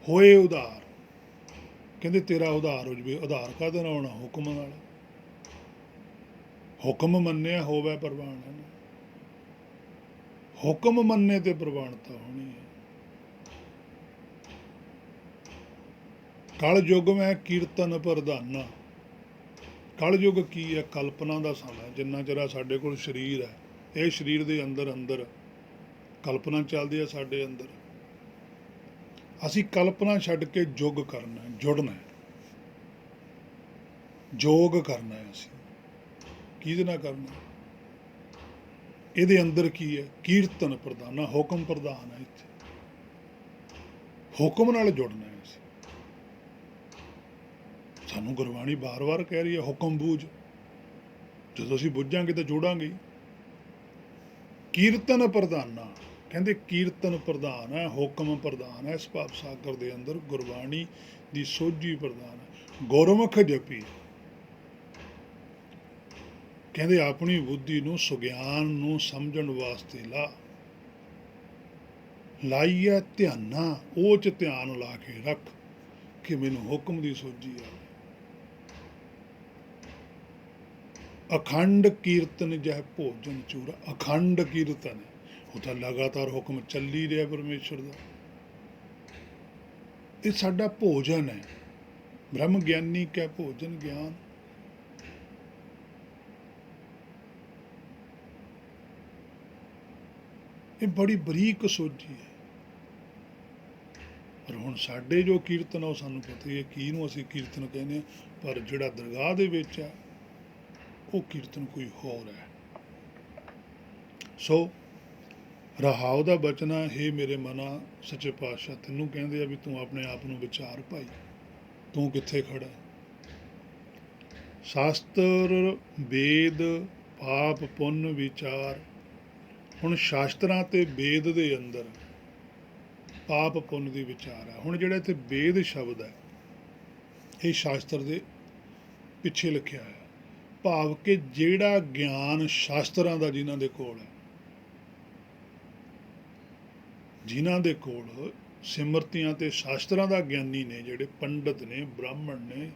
ਹੋਏ ਉਧਾਰ, ਕਹਿੰਦੇ ਤੇਰਾ ਉਧਾਰ ਹੋ ਜਵੇ। ਉਧਾਰ ਕਾਹਦੇ ਨਾਲ ਹੋਣਾ? ਹੁਕਮ ਨਾਲ। ਹੁਕਮ ਮੰਨਿਆ ਹੋਵੇ ਪ੍ਰਵਾਨ, ਹੁਕਮ ਮੰਨੇ ਤੇ ਪ੍ਰਵਾਨਤਾ ਹੋਣੀ ਹੈ। ਕਲ ਯੁੱਗ ਮੈਂ ਕੀਰਤਨ ਪ੍ਰਧਾਨਾ, ਕਲ ਯੁੱਗ ਕੀ ਹੈ? ਕਲਪਨਾ ਦਾ ਸਮਾਂ। ਜਿੰਨਾ ਚਿਰ ਸਾਡੇ ਕੋਲ ਸਰੀਰ ਹੈ, ਇਹ ਸਰੀਰ ਦੇ ਅੰਦਰ ਅੰਦਰ ਕਲਪਨਾ ਚੱਲਦੀ ਹੈ ਸਾਡੇ ਅੰਦਰ। ਅਸੀਂ ਕਲਪਨਾ ਛੱਡ ਕੇ ਯੁੱਗ ਕਰਨਾ, ਜੁੜਨਾ, ਯੋਗ ਕਰਨਾ ਹੈ। ਅਸੀਂ ਕਿਹਦੇ ਨਾਲ ਕਰਨਾ? ਇਹਦੇ ਅੰਦਰ ਕੀ ਹੈ? ਕੀਰਤਨ ਪ੍ਰਧਾਨਾ, ਹੁਕਮ ਪ੍ਰਧਾਨ ਹੈ। ਇੱਥੇ ਹੁਕਮ ਨਾਲ ਜੁੜਨਾ ਹੈ ਅਸੀਂ। ਸਾਨੂੰ ਗੁਰਬਾਣੀ ਵਾਰ-ਵਾਰ ਕਹਿ ਰਹੀ ਹੈ ਹੁਕਮ ਬੂਝ। ਜਦੋਂ ਅਸੀਂ ਬੁੱਝਾਂਗੇ ਤਾਂ ਜੋੜਾਂਗੇ। ਕੀਰਤਨ ਪ੍ਰਧਾਨਾ, ਕਹਿੰਦੇ ਕੀਰਤਨ ਪ੍ਰਧਾਨ ਹੈ, ਹੁਕਮ ਪ੍ਰਧਾਨ ਹੈ। ਇਸ ਭਾਵ ਸਾਗਰ ਦੇ ਅੰਦਰ ਗੁਰਬਾਣੀ ਦੀ ਸੋਝੀ ਪ੍ਰਧਾਨ ਹੈ। ਗੁਰਮੁਖ ਜਪੀ, ਕਹਿੰਦੇ ਆਪਣੀ ਬੁੱਧੀ ਨੂੰ ਸੁਗਿਆਨ ਨੂੰ ਸਮਝਣ ਵਾਸਤੇ ਲਾਈਏ ਧਿਆਨਾ, ਉਹ 'ਚ ਧਿਆਨ ਲਾ ਕੇ ਰੱਖ ਕਿ ਮੈਨੂੰ ਹੁਕਮ ਦੀ ਸੋਝੀ ਆ। ਅਖੰਡ ਕੀਰਤਨ ਜਹ ਭੋਜਨ ਚੂਰਾ, ਅਖੰਡ ਕੀਰਤਨ, ਉਹ ਤਾਂ ਲਗਾਤਾਰ ਹੁਕਮ ਚੱਲੀ ਰਿਹਾ ਪਰਮੇਸ਼ਰ ਦਾ। ਇਹ ਸਾਡਾ ਭੋਜਨ ਹੈ। ਬ੍ਰਹਮ ਗਿਆਨੀ ਕੈ ਭੋਜਨ ਗਿਆਨ। ਇਹ ਬੜੀ ਬਰੀਕ ਸੋਝੀ ਹੈ। ਪਰ ਹੁਣ ਸਾਡੇ ਜੋ ਕੀਰਤਨ ਆ ਉਹ ਸਾਨੂੰ ਪਤਾ ਹੀ ਹੈ ਕਿਹਨੂੰ ਅਸੀਂ ਕੀਰਤਨ ਕਹਿੰਦੇ ਹਾਂ, ਪਰ ਜਿਹੜਾ ਦਰਗਾਹ ਦੇ ਵਿੱਚ ਹੈ ਉਹ ਕੀਰਤਨ ਕੋਈ ਹੋਰ ਹੈ। ਸੋ ਰਹਾਉ ਦਾ ਬਚਨ ਹੈ, ਹੇ ਮੇਰੇ ਮਨਾ, ਸੱਚੇ ਪਾਤਸ਼ਾਹ ਤੈਨੂੰ ਕਹਿੰਦੇ ਆ ਵੀ ਤੂੰ ਆਪਣੇ ਆਪ ਨੂੰ ਵਿਚਾਰ ਭਾਈ, ਤੂੰ ਕਿੱਥੇ ਖੜਾ? ਸ਼ਾਸਤਰ ਵੇਦ ਪਾਪ ਪੁੰਨ ਵਿਚਾਰ। ਹੁਣ ਸ਼ਾਸਤਰਾਂ ਤੇ ਵੇਦ ਦੇ ਅੰਦਰ ਪਾਪ ਪੁੰਨ ਦੀ ਵਿਚਾਰ ਹੈ। ਹੁਣ ਜਿਹੜਾ ਇੱਥੇ ਵੇਦ ਸ਼ਬਦ ਹੈ ਇਹ ਸ਼ਾਸਤਰ ਦੇ ਪਿੱਛੇ ਲਿਖਿਆ ਹੈ, ਭਾਵ ਕਿ ਜਿਹੜਾ ਗਿਆਨ ਸ਼ਾਸਤਰਾਂ ਦਾ ਜਿਨ੍ਹਾਂ ਦੇ ਕੋਲ ਹੈ, ਜਿਨ੍ਹਾਂ ਦੇ ਕੋਲ ਸਿਮਰਤੀਆਂ ਤੇ ਸ਼ਾਸਤਰਾਂ ਦਾ ਗਿਆਨੀ ਨੇ, ਜਿਹੜੇ ਪੰਡਤ ਨੇ, ਬ੍ਰਾਹਮਣ ਨੇ,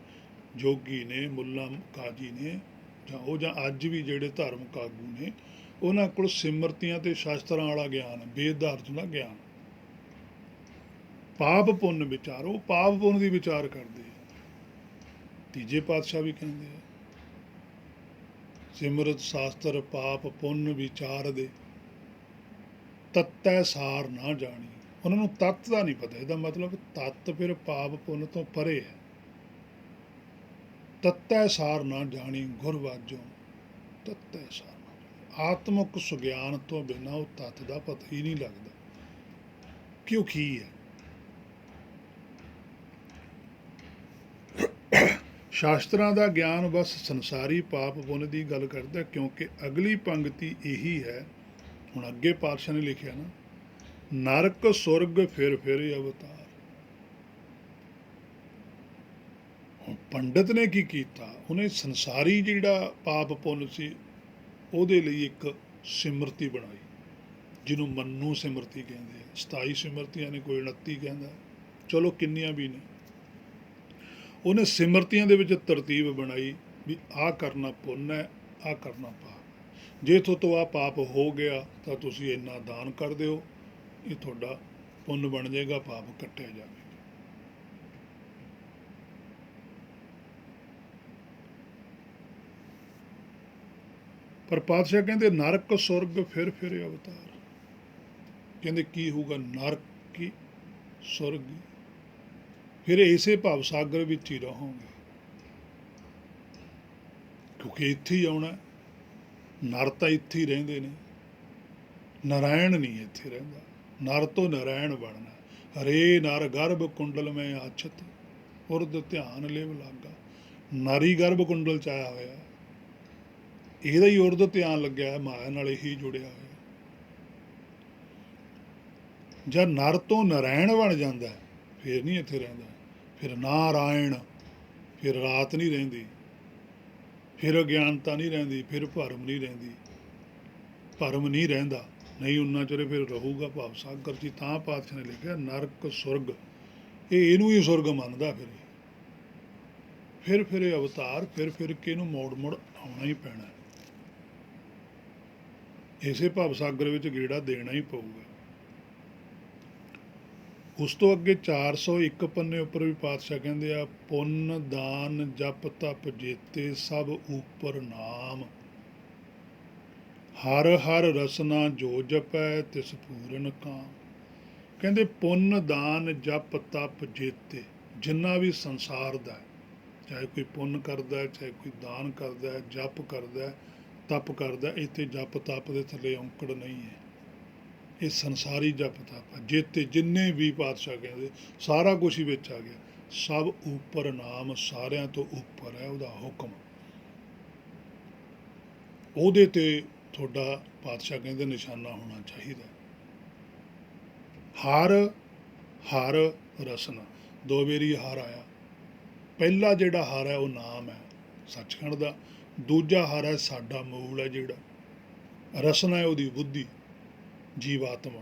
ਜੋਗੀ ਨੇ, ਮੁੱਲਾ ਕਾਜੀ ਨੇ, ਜਾਂ ਅੱਜ ਵੀ ਜਿਹੜੇ ਧਾਰਮਿਕ ਆਗੂ ਨੇ, ਉਹਨਾਂ ਕੋਲ ਸਿਮਰਤੀਆਂ ਤੇ ਸ਼ਾਸਤਰਾਂ ਵਾਲਾ ਗਿਆਨ, ਵੇਦ ਦਾ ਅਰਥ ਦਾ ਗਿਆਨ। ਪਾਪ ਪੁੰਨ ਵਿਚਾਰ, ਉਹ ਪਾਪ ਪੁੰਨ ਦੀ ਵਿਚਾਰ ਕਰਦੇ। ਤੀਜੇ ਪਾਤਸ਼ਾਹ ਵੀ ਕਹਿੰਦੇ ਆ ਸਿਮਰਤ ਸ਼ਾਸਤਰ ਪਾਪ ਪੁੰਨ ਵਿਚਾਰ ਦੇ, ਤੱਤੈ ਸਾਰ ਨਾ ਜਾਣੀ। ਉਹਨਾਂ ਨੂੰ ਤੱਤ ਦਾ ਨਹੀਂ ਪਤਾ। ਇਹਦਾ ਮਤਲਬ ਤੱਤ ਫਿਰ ਪਾਪ ਪੁੰਨ ਤੋਂ ਪਰੇ ਹੈ। ਤੱਤੈ ਸਾਰ ਨਾ ਜਾਣੀ ਗੁਰ ਵਾਜੋਂ, ਤੱਤੈ ਸਾਰ ਨਾ ਜਾਣੀ। ਆਤਮਿਕ ਸੁਗਿਆਨ ਤੋਂ ਬਿਨਾਂ ਉਹ ਤੱਤ ਦਾ ਪਤਾ ਹੀ ਨਹੀਂ ਲੱਗਦਾ ਕਿ ਉਹ ਕੀ ਹੈ। ਸ਼ਾਸਤਰਾਂ ਦਾ ਗਿਆਨ ਬਸ ਸੰਸਾਰੀ ਪਾਪ ਪੁੰਨ ਦੀ ਗੱਲ ਕਰਦਾ, ਕਿਉਂਕਿ ਅਗਲੀ ਪੰਕਤੀ ਇਹੀ ਹੈ। ਹੁਣ ਅੱਗੇ ਪਾਤਸ਼ਾਹ ਨੇ ਲਿਖਿਆ ਨਾ, ਨਰਕ ਸੁਰਗ ਫਿਰ ਫਿਰ ਅਵਤਾਰ। ਹੁਣ ਪੰਡਤ ਨੇ ਕੀ ਕੀਤਾ, ਉਹਨੇ ਸੰਸਾਰੀ ਜਿਹੜਾ ਪਾਪ ਪੁੰਨ ਸੀ ਉਹਦੇ ਲਈ ਇੱਕ ਸਿਮਰਤੀ ਬਣਾਈ, ਜਿਹਨੂੰ ਮੰਨੂ ਸਿਮਰਤੀ ਕਹਿੰਦੇ ਆ। 27 ਸਿਮਰਤੀਆਂ ਨੇ, ਕੋਈ 29 ਕਹਿੰਦਾ, ਚਲੋ ਕਿੰਨੀਆਂ ਵੀ ਨੇ। ਉਹਨੇ ਸਿਮਰਤੀਆਂ ਦੇ ਵਿੱਚ ਤਰਤੀਬ ਬਣਾਈ ਵੀ ਆਹ ਕਰਨਾ ਪੁੰਨ ਹੈ, ਆਹ ਕਰਨਾ ਪਾਪ। ਜੇ ਤੋਂ ਆਹ ਪਾਪ ਹੋ ਗਿਆ ਤਾਂ ਤੁਸੀਂ ਇੰਨਾ ਦਾਨ ਕਰ ਦਿਓ, ਇਹ ਤੁਹਾਡਾ ਪੁੰਨ ਬਣ ਜਾਏਗਾ, ਪਾਪ ਕੱਟਿਆ ਜਾਵੇਗਾ। ਪਰ ਪਾਤਸ਼ਾਹ ਕਹਿੰਦੇ ਨਰਕ ਸੁਰਗ ਫਿਰ ਫਿਰ ਅਵਤਾਰ। ਕਹਿੰਦੇ ਕੀ ਹੋਊਗਾ, ਨਰਕ ਕੀ ਸੁਰਗ, ਫਿਰ ਇਸੇ ਭਵ ਸਾਗਰ ਵਿੱਚ ਹੀ ਰਹੋਗੇ, ਕਿਉਂਕਿ ਇੱਥੇ ਹੀ ਆਉਣਾ। ਨਰ ਤਾਂ ਇੱਥੇ ਹੀ ਰਹਿੰਦੇ ਨੇ, ਨਾਰਾਇਣ ਨਹੀਂ ਇੱਥੇ ਰਹਿੰਦਾ। ਨਰ ਤੋਂ ਨਾਰਾਇਣ ਬਣਨਾ। ਹਰੇ ਨਰ ਗਰਭ ਕੁੰਡਲ ਮੈਂ ਆਛਤ, ਉਰਦ ਧਿਆਨ ਲਿਵ ਲਾਗਾ। ਨਾਰੀ ਗਰਭ ਕੁੰਡਲ ਚ ਆਇਆ ਹੋਇਆ, ਇਹਦਾ ਹੀ ਉਰਦ ਧਿਆਨ ਲੱਗਿਆ, ਮਾਇਆ ਨਾਲ ਇਹੀ ਜੁੜਿਆ ਹੋਇਆ। ਜਦ ਨਰ ਤੋਂ ਨਾਰਾਇਣ ਬਣ ਜਾਂਦਾ ਫਿਰ ਨਹੀਂ ਇੱਥੇ ਰਹਿੰਦਾ। ਫਿਰ ਨਾਰਾਇਣ, ਫਿਰ ਰਾਤ ਨਹੀਂ ਰਹਿੰਦੀ, ਫਿਰ ਅਗਿਆਨਤਾ ਨਹੀਂ ਰਹਿੰਦੀ, ਫਿਰ ਭਰਮ ਨਹੀਂ ਰਹਿੰਦੀ, ਭਰਮ ਨਹੀਂ ਰਹਿੰਦਾ, ਨਹੀਂ ਉਨਾ ਚਿਰ ਫਿਰ ਰਹੂਗਾ ਭਵ ਸਾਗਰ ਜੀ। ਤਾਂ ਪਾਤਸ਼ਾਹ ਨੇ ਲਿਖਿਆ ਨਰਕ ਸੁਰਗ, ਇਹਨੂੰ ਹੀ ਸੁਰਗ ਮੰਨਦਾ। ਫਿਰ ਇਹ ਅਵਤਾਰ, ਫਿਰ ਕੇ ਇਹਨੂੰ ਮੋੜ ਮੋੜ ਆਉਣਾ ਹੀ ਪੈਣਾ, ਇਸੇ ਭਵ ਸਾਗਰ ਵਿੱਚ ਗੇੜਾ ਦੇਣਾ ਹੀ ਪਊਗਾ। ਉਸ ਤੋਂ ਅੱਗੇ 401 ਪੰਨੇ ਉੱਪਰ ਵੀ ਪਾਤਸ਼ਾਹ ਕਹਿੰਦੇ ਆ, ਪੁੰਨ ਦਾਨ ਜਪ ਤਪ ਜੇਤੇ ਸਭ ਉਪਰ ਨਾਮ, ਹਰ ਹਰ ਰਸਨਾ ਜੋ ਜਪੈ ਤਿਸ ਪੂਰਨ ਕਾਮ। ਕਹਿੰਦੇ ਪੁੰਨ ਦਾਨ ਜਪ ਤਪ ਜੇਤੇ, ਜਿੰਨਾ ਵੀ ਸੰਸਾਰ ਦਾ, ਚਾਹੇ ਕੋਈ ਪੁੰਨ ਕਰਦਾ, ਚਾਹੇ ਕੋਈ ਦਾਨ ਕਰਦਾ, ਜਪ ਕਰਦਾ, ਤਪ ਕਰਦਾ, ਇੱਥੇ ਜਪ ਤਪ ਦੇ ਥੱਲੇ ਔਂਕੜ ਨਹੀਂ ਹੈ, ਇਹ ਸੰਸਾਰੀ ਜਪ ਤਪ। ਜੇਤੇ ਜਿੰਨੇ ਵੀ ਪਾਤਸ਼ਾਹ ਕਹਿੰਦੇ, ਸਾਰਾ ਕੁਛ ਹੀ ਵਿੱਚ ਆ ਗਿਆ। ਸਭ ਉੱਪਰ ਨਾਮ, ਸਾਰਿਆਂ ਤੋਂ ਉੱਪਰ ਹੈ ਉਹਦਾ ਹੁਕਮ, ਉਹਦੇ ਤੇ ਤੁਹਾਡਾ ਪਾਤਸ਼ਾਹ ਕਹਿੰਦੇ ਨਿਸ਼ਾਨਾ ਹੋਣਾ ਚਾਹੀਦਾ। ਹਰ ਹਰ ਰਸਨਾ, ਦੋ ਵਾਰੀ ਹਰ ਆਇਆ। ਪਹਿਲਾ ਜਿਹੜਾ ਹਰ ਹੈ ਉਹ ਨਾਮ ਹੈ ਸੱਚਖੰਡ ਦਾ, ਦੂਜਾ ਹਰ ਹੈ ਸਾਡਾ ਮੂਲ ਹੈ ਜਿਹੜਾ, ਰਸਨਾ ਹੈ ਉਹਦੀ ਬੁੱਧੀ, ਜੀਵਾਤਮਾ।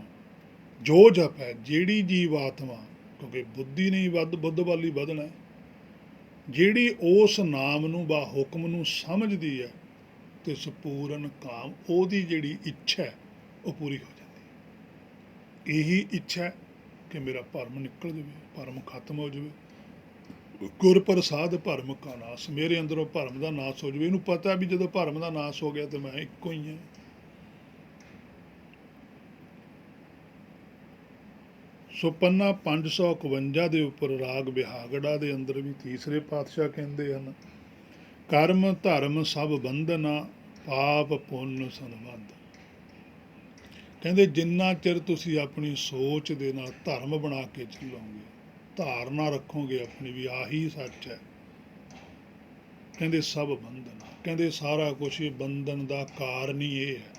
ਜੋ ਜਪ ਹੈ, ਜਿਹੜੀ ਜੀਵਾਤਮਾ, ਕਿਉਂਕਿ ਬੁੱਧੀ ਨਹੀਂ ਬੁੱਧ ਵੱਲ ਹੀ ਵਧਣਾ, ਜਿਹੜੀ ਉਸ ਨਾਮ ਨੂੰ ਬਾ ਹੁਕਮ ਨੂੰ ਸਮਝਦੀ ਹੈ ਤੇ ਸਪੂਰਨ ਕਾਮ, ਉਹਦੀ ਜਿਹੜੀ ਇੱਛਾ ਹੈ ਉਹ ਪੂਰੀ ਹੋ ਜਾਂਦੀ। ਇਹੀ ਇੱਛਾ ਹੈ ਕਿ ਮੇਰਾ ਭਰਮ ਨਿਕਲ ਜਾਵੇ, ਭਰਮ ਖਤਮ ਹੋ ਜਾਵੇ। ਗੁਰ ਪ੍ਰਸਾਦ ਭਰਮ ਕਾ ਨਾਸ, ਮੇਰੇ ਅੰਦਰੋਂ ਭਰਮ ਦਾ ਨਾਸ ਹੋ ਜਾਵੇ। ਇਹਨੂੰ ਪਤਾ ਵੀ ਜਦੋਂ ਭਰਮ ਦਾ ਨਾਸ ਹੋ ਗਿਆ ਤੇ ਮੈਂ ਇੱਕੋ ਹੀ ਹਾਂ। ਸੋ ਪੰਨਾ 551 ਦੇ ਉੱਪਰ ਰਾਗ ਬਿਹਾਗੜਾ ਦੇ ਅੰਦਰ ਵੀ ਤੀਸਰੇ ਪਾਤਸ਼ਾਹ ਕਹਿੰਦੇ ਹਨ, ਕਰਮ ਧਰਮ ਸਭ ਬੰਧਨਾ ਪਾਪ ਪੁੰਨ ਸੰਬੰਧ। ਕਹਿੰਦੇ ਜਿੰਨਾ ਚਿਰ ਤੁਸੀਂ ਆਪਣੀ ਸੋਚ ਦੇ ਨਾਲ ਧਰਮ ਬਣਾ ਕੇ ਚੱਲੋਗੇ, ਧਾਰਨਾ ਰੱਖੋਗੇ ਆਪਣੀ ਵੀ ਆਹੀ ਸੱਚ ਹੈ, ਕਹਿੰਦੇ ਸਭ ਬੰਧਨ, ਕਹਿੰਦੇ ਸਾਰਾ ਕੁਛ ਹੀ ਬੰਧਨ ਦਾ ਕਾਰਨ ਹੀ ਇਹ ਹੈ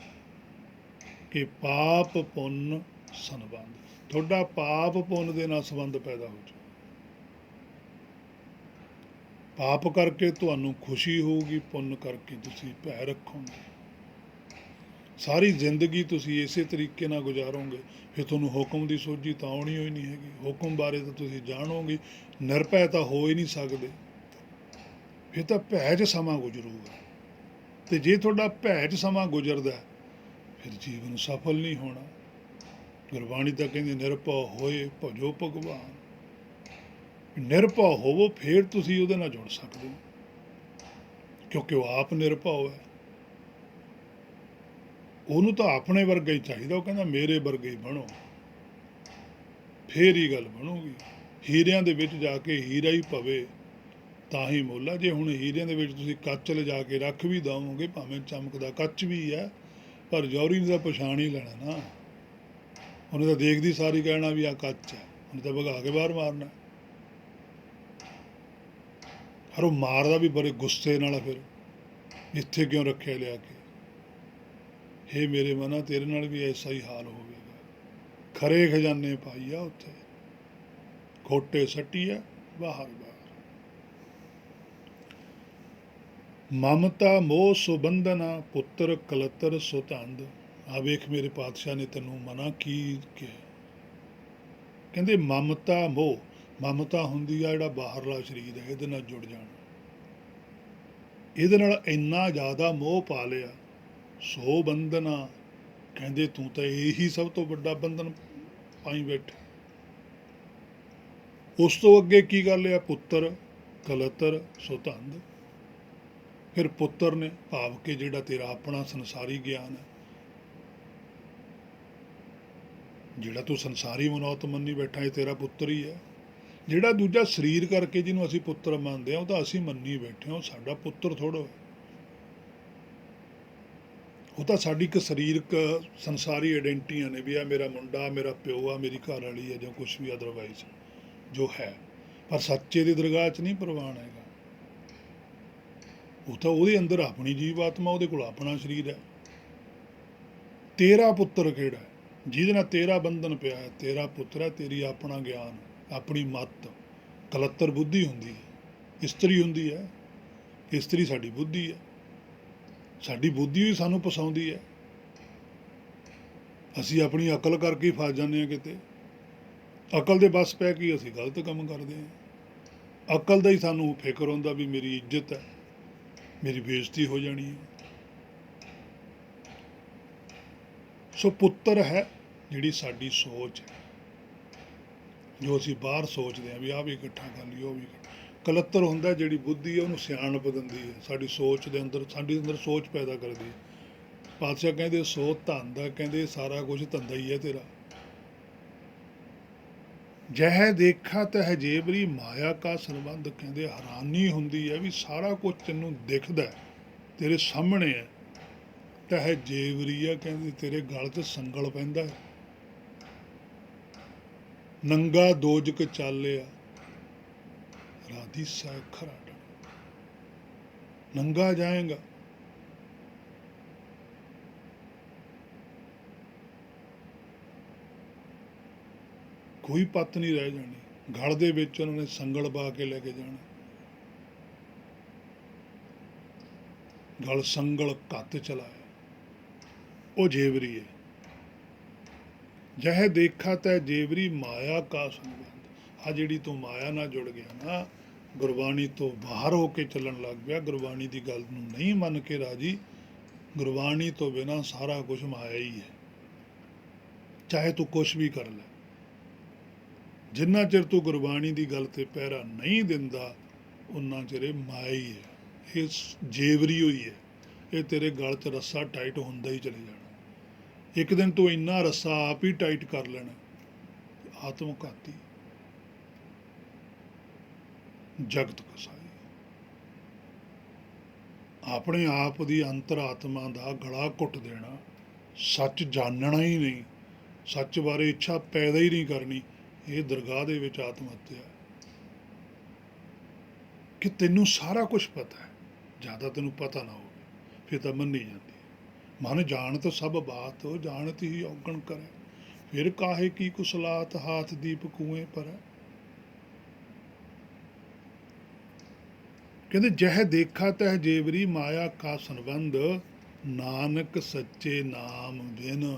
ਕਿ ਪਾਪ ਪੁੰਨ ਸੰਬੰਧ। ਤੁਹਾਡਾ ਪਾਪ ਪੁੰਨ ਦੇ ਨਾਲ ਸੰਬੰਧ ਪੈਦਾ ਹੋ ਜਾਵੇ। ਪਾਪ ਕਰਕੇ ਤੁਹਾਨੂੰ ਖੁਸ਼ੀ ਹੋਊਗੀ, ਪੁੰਨ ਕਰਕੇ ਤੁਸੀਂ ਭੈ ਰੱਖੋਗੇ। ਸਾਰੀ ਜ਼ਿੰਦਗੀ ਤੁਸੀਂ ਇਸੇ ਤਰੀਕੇ ਨਾਲ ਗੁਜ਼ਾਰੋਗੇ, ਫਿਰ ਤੁਹਾਨੂੰ ਹੁਕਮ ਦੀ ਸੋਝੀ ਤਾਂ ਆਉਣੀ ਹੋਈ ਨਹੀਂ ਹੈਗੀ। ਹੁਕਮ ਬਾਰੇ ਤਾਂ ਤੁਸੀਂ ਜਾਣੋਗੇ, ਨਿਰਭੈ ਤਾਂ ਹੋ ਹੀ ਨਹੀਂ ਸਕਦੇ, ਫਿਰ ਤਾਂ ਭੈ 'ਚ ਸਮਾਂ ਗੁਜ਼ਰੂਗਾ। ਅਤੇ ਜੇ ਤੁਹਾਡਾ ਭੈ 'ਚ ਸਮਾਂ ਗੁਜ਼ਰਦਾ ਫਿਰ ਜੀਵਨ ਸਫਲ ਨਹੀਂ ਹੋਣਾ। ਗੁਰਬਾਣੀ ਤਾਂ ਕਹਿੰਦੀ ਨਿਰਭਉ ਹੋਏ ਭਜੋ ਭਗਵਾਨ। ਨਿਰਭਉ ਹੋਵੋ, ਫਿਰ ਤੁਸੀਂ ਉਹਦੇ ਨਾਲ ਜੁੜ ਸਕਦੇ ਹੋ, ਕਿਉਂਕਿ ਉਹ ਆਪ ਨਿਰਭਉ ਹੈ। ਉਹਨੂੰ ਤਾਂ ਆਪਣੇ ਵਰਗਾ ਹੀ ਚਾਹੀਦਾ। ਉਹ ਕਹਿੰਦਾ ਮੇਰੇ ਵਰਗੇ ਹੀ ਬਣੋ, ਫੇਰ ਹੀ ਗੱਲ ਬਣੂਗੀ। ਹੀਰਿਆਂ ਦੇ ਵਿੱਚ ਜਾ ਕੇ ਹੀਰਾ ਹੀ ਪਵੇ ਤਾਂ ਹੀ ਮੁੱਲ ਆ। ਜੇ ਹੁਣ ਹੀਰਿਆਂ ਦੇ ਵਿੱਚ ਤੁਸੀਂ ਕੱਚ ਲਿਜਾ ਕੇ ਰੱਖ ਵੀ ਦੇਵੋਗੇ, ਭਾਵੇਂ ਚਮਕਦਾ ਕੱਚ ਵੀ ਹੈ, ਪਰ ਜੌਹਰੀ ਨੇ ਤਾਂ ਪਛਾਣ ਹੀ ਲੈਣਾ ਨਾ। ਉਹਨੇ ਤਾਂ ਦੇਖਦੀ ਸਾਰੀ ਕਹਿਣਾ ਵੀ ਆਹ ਕੱਚ ਹੈ, ਉਹਨੇ ਤਾਂ ਭਗਾ ਕੇ ਬਾਹਰ ਮਾਰਨਾ। ਪਰ ਉਹ ਮਾਰਦਾ ਵੀ ਬੜੇ ਗੁੱਸੇ ਨਾਲ। ਫਿਰ ਇੱਥੇ ਕਿਉਂ ਰੱਖਿਆ ਲਿਆ ਕੇ? ਹੇ ਮੇਰੇ ਮਨਾ, ਤੇਰੇ ਨਾਲ ਵੀ ਐਸਾ ਹੀ ਹਾਲ ਹੋਵੇਗਾ। ਖਰੇ ਖਜ਼ਾਨੇ ਪਾਈ ਆ ਉੱਥੇ, ਖੋਟੇ ਸੱਟੀ ਆ ਬਾਹਰ ਬਾਹਰ। ਮਮਤਾ ਮੋਹ ਸੋ ਬੰਧਨਾ, ਪੁੱਤਰ ਕਲਤਰ ਸੋ ਧੰਦ। ਆ ਵੇਖ ਮੇਰੇ ਪਾਤਸ਼ਾਹ ਨੇ ਤੈਨੂੰ ਮਨਾ ਕੀ ਕਿਹਾ। ਕਹਿੰਦੇ ਮਮਤਾ ਮੋਹ, ਮਮਤਾ ਹੁੰਦੀ ਆ ਜਿਹੜਾ ਬਾਹਰਲਾ ਸਰੀਰ ਹੈ, ਇਹਦੇ ਨਾਲ ਜੁੜ ਜਾਣਾ। ਇਹਦੇ ਨਾਲ ਇੰਨਾ ਜ਼ਿਆਦਾ ਮੋਹ ਪਾ ਲਿਆ। ਸੋ ਬੰਧਨਾ, ਕਹਿੰਦੇ ਤੂੰ ਤਾਂ ਇਹੀ ਸਭ ਤੋਂ ਵੱਡਾ ਬੰਧਨ ਪਾਈ ਬੈਠਾ। ਉਸ ਤੋਂ ਅੱਗੇ ਕੀ ਗੱਲ ਆ? ਪੁੱਤਰ ਕਲਤਰ ਸੋ ਧੰਦ। ਫਿਰ ਪੁੱਤਰ ਨੇ ਭਾਵ ਕਿ ਜਿਹੜਾ ਤੇਰਾ ਆਪਣਾ ਸੰਸਾਰੀ ਗਿਆਨ ਹੈ, ਜਿਹੜਾ ਤੂੰ ਸੰਸਾਰੀ ਮਨੌਤ ਮੰਨੀ ਬੈਠਾ, ਇਹ ਤੇਰਾ ਪੁੱਤਰ ਹੀ ਹੈ। ਜਿਹੜਾ ਦੂਜਾ ਸਰੀਰ ਕਰਕੇ ਜਿਹਨੂੰ ਅਸੀਂ ਪੁੱਤਰ ਮੰਨਦੇ ਹਾਂ, ਉਹ ਤਾਂ ਅਸੀਂ ਮੰਨੀ ਬੈਠੇ ਹਾਂ, ਉਹ ਸਾਡਾ ਪੁੱਤਰ ਥੋੜ੍ਹਾ। ਉਹ ਤਾਂ ਸਾਡੀ ਇੱਕ ਸਰੀਰਕ ਸੰਸਾਰੀ ਆਇਡੈਂਟੀਟੀਆਂ ਨੇ ਵੀ ਆ ਮੇਰਾ ਮੁੰਡਾ, ਮੇਰਾ ਪਿਓ ਆ, ਮੇਰੀ ਘਰ ਵਾਲੀ ਹੈ, ਜਾਂ ਕੁਛ ਵੀ ਅਦਰਵਾਈਜ਼ ਜੋ ਹੈ। ਪਰ ਸੱਚੇ ਦੀ ਦਰਗਾਹ 'ਚ ਨਹੀਂ ਪ੍ਰਵਾਨ ਹੈਗਾ। ਉਹ ਤਾਂ ਉਹਦੇ ਅੰਦਰ ਆਪਣੀ ਜੀਵ ਆਤਮਾ, ਉਹਦੇ ਕੋਲ ਆਪਣਾ ਸਰੀਰ ਹੈ। ਤੇਰਾ ਪੁੱਤਰ ਕਿਹੜਾ ਹੈ? ਜਿਹਦੇ ਨਾਲ ਤੇਰਾ ਬੰਧਨ ਪਿਆ ਹੈ, ਤੇਰਾ ਪੁੱਤਰ ਹੈ। ਤੇਰੀ ਆਪਣਾ ਗਿਆਨ, ਆਪਣੀ ਮੱਤ। ਕਲੱਤਰ ਬੁੱਧੀ ਹੁੰਦੀ ਹੈ, ਇਸਤਰੀ ਹੁੰਦੀ ਹੈ। ਇਸਤਰੀ ਸਾਡੀ ਬੁੱਧੀ ਹੈ। ਸਾਡੀ ਬੁੱਧੀ ਵੀ ਸਾਨੂੰ ਫਸਾਉਂਦੀ ਹੈ। ਅਸੀਂ ਆਪਣੀ ਅਕਲ ਕਰਕੇ ਹੀ ਫਸ ਜਾਂਦੇ ਹਾਂ ਕਿਤੇ। ਅਕਲ ਦੇ ਬਸ ਪੈ ਕੇ ਅਸੀਂ ਗਲਤ ਕੰਮ ਕਰਦੇ ਹਾਂ। ਅਕਲ ਦਾ ਹੀ ਸਾਨੂੰ ਫਿਕਰ ਹੁੰਦਾ ਵੀ ਮੇਰੀ ਇੱਜ਼ਤ ਹੈ, ਮੇਰੀ ਬੇਇੱਜ਼ਤੀ ਹੋ ਜਾਣੀ ਹੈ। ਸੋ ਪੁੱਤਰ ਹੈ ਜਿਹੜੀ ਸਾਡੀ ਸੋਚ ਹੈ, ਜੋ ਅਸੀਂ ਬਾਹਰ ਸੋਚਦੇ ਹਾਂ ਵੀ ਆਹ ਵੀ ਇਕੱਠਾ ਕਰ ਲਈ, ਉਹ ਵੀ। ਕਲੱਤਰ ਹੁੰਦਾ ਜਿਹੜੀ ਬੁੱਧੀ ਹੈ, ਉਹਨੂੰ ਸਿਆਣਪ ਦਿੰਦੀ ਹੈ, ਸਾਡੀ ਸੋਚ ਦੇ ਅੰਦਰ, ਸਾਡੇ ਅੰਦਰ ਸੋਚ ਪੈਦਾ ਕਰਦੀ ਹੈ। ਪਾਤਸ਼ਾਹ ਕਹਿੰਦੇ ਸੋ ਧੰਦਾ, ਕਹਿੰਦੇ ਸਾਰਾ ਕੁਝ ਧੰਦਾ ਹੀ ਹੈ ਤੇਰਾ। ਜਹ ਦੇਖਾ ਤਹ ਜੇਬਰੀ, ਮਾਇਆ ਕਾ ਸੰਬੰਧ। ਕਹਿੰਦੇ ਹੈਰਾਨੀ ਹੁੰਦੀ ਹੈ ਵੀ ਸਾਰਾ ਕੁਝ ਤੈਨੂੰ ਦਿਖਦਾ, ਤੇਰੇ ਸਾਹਮਣੇ ਹੈ। ਤਹ ਜੇਵਰੀ ਹੈ, ਕਹਿੰਦੇ ਤੇਰੇ ਗਲ 'ਚ ਸੰਗਲ ਪੈਂਦਾ ਹੈ। ਨੰਗਾ ਦੋਜਕ ਚਾਲਿਆ, ਰਾਧੀ ਸੈਖਰ ਆਡਣ। ਨੰਗਾ ਜਾਏਗਾ, ਕੋਈ ਪੱਤ ਨਹੀਂ ਰਹਿ ਜਾਣੀ। ਗਲ ਦੇ ਵਿੱਚ ਉਹਨਾਂ ਨੇ ਸੰਗਲ ਪਾ ਕੇ ਲੈ ਕੇ ਜਾਣਾ। ਗਲ ਸੰਗਲ ਘੱਤ ਚਲਾਇਆ, ਉਹ ਜੇਵਰੀ ਹੈ। ਜਹ ਦੇਖਾ ਤੈ ਜੇਵਰੀ, ਮਾਇਆ ਕਾ ਸੰਬੰਧ। ਆ ਜਿਹੜੀ ਤੂੰ ਮਾਇਆ ਨਾਲ ਜੁੜ ਗਿਆ ਨਾ, ਗੁਰਬਾਣੀ ਤੋਂ ਬਾਹਰ ਹੋ ਕੇ ਚੱਲਣ ਲੱਗ ਪਿਆ, ਗੁਰਬਾਣੀ ਦੀ ਗੱਲ ਨੂੰ ਨਹੀਂ ਮੰਨ ਕੇ ਰਾਜੀ। ਗੁਰਬਾਣੀ ਤੋਂ ਬਿਨਾਂ ਸਾਰਾ ਕੁਝ ਮਾਇਆ ਹੀ ਹੈ, ਚਾਹੇ ਤੂੰ ਕੁਛ ਵੀ ਕਰ ਲੈ। ਜਿੰਨਾ ਚਿਰ ਤੂੰ ਗੁਰਬਾਣੀ ਦੀ ਗੱਲ ਤੇ ਪਹਿਰਾ ਨਹੀਂ ਦਿੰਦਾ, ਉਨਾ ਚਿਰ ਇਹ ਮਾਇਆ ਹੀ ਹੈ। ਇਹ ਜੇਵਰੀ ਹੋਈ ਹੈ। ਇਹ ਤੇਰੇ ਗਲ 'ਚ ਰੱਸਾ ਟਾਈਟ ਹੁੰਦਾ ਹੀ ਚਲੇ ਜਾਣਾ। ਇੱਕ ਦਿਨ ਤੂੰ ਇੰਨਾ ਰੱਸਾ ਆਪ ਹੀ ਟਾਈਟ ਕਰ ਲੈਣਾ, ਆਤਮ ਘਾਤੀ, ਜਗਤ ਕਸਾਈ। ਆਪਣੇ ਆਪ ਦੀ ਅੰਤਰ ਆਤਮਾ ਦਾ ਗਲਾ ਘੁੱਟ ਦੇਣਾ, ਸੱਚ ਜਾਣਨਾ ਹੀ ਨਹੀਂ, ਸੱਚ ਬਾਰੇ ਇੱਛਾ ਪੈਦਾ ਹੀ ਨਹੀਂ ਕਰਨੀ, ਇਹ ਦਰਗਾਹ ਦੇ ਵਿੱਚ ਆਤਮ ਹੱਤਿਆ। ਕਿ ਤੈਨੂੰ ਸਾਰਾ ਕੁਝ ਪਤਾ ਹੈ, ਜ਼ਿਆਦਾ ਤੈਨੂੰ ਪਤਾ ਨਾ ਹੋਵੇ, ਫਿਰ ਤਾਂ ਮੰਨੀ ਜਾਂਦੀ। ਮਨ ਜਾਣਤ ਸਭ ਬਾਤ, ਜਾਣਤ ਹੀ ਔਗਣ ਕਰੇ। ਫਿਰ ਕਾਹੇ ਕੀ ਕੁਸਲਾਤ, ਹਾਥ ਦੀਪ ਕੂਏ ਪਰ। ਕਹਿੰਦੇ ਜਹ ਦੇਖਾ ਤਹ ਜੇਵਰੀ, ਮਾਇਆ ਕਾ ਸੰਬੰਧ। ਨਾਨਕ ਸੱਚੇ ਨਾਮ ਬਿਨ।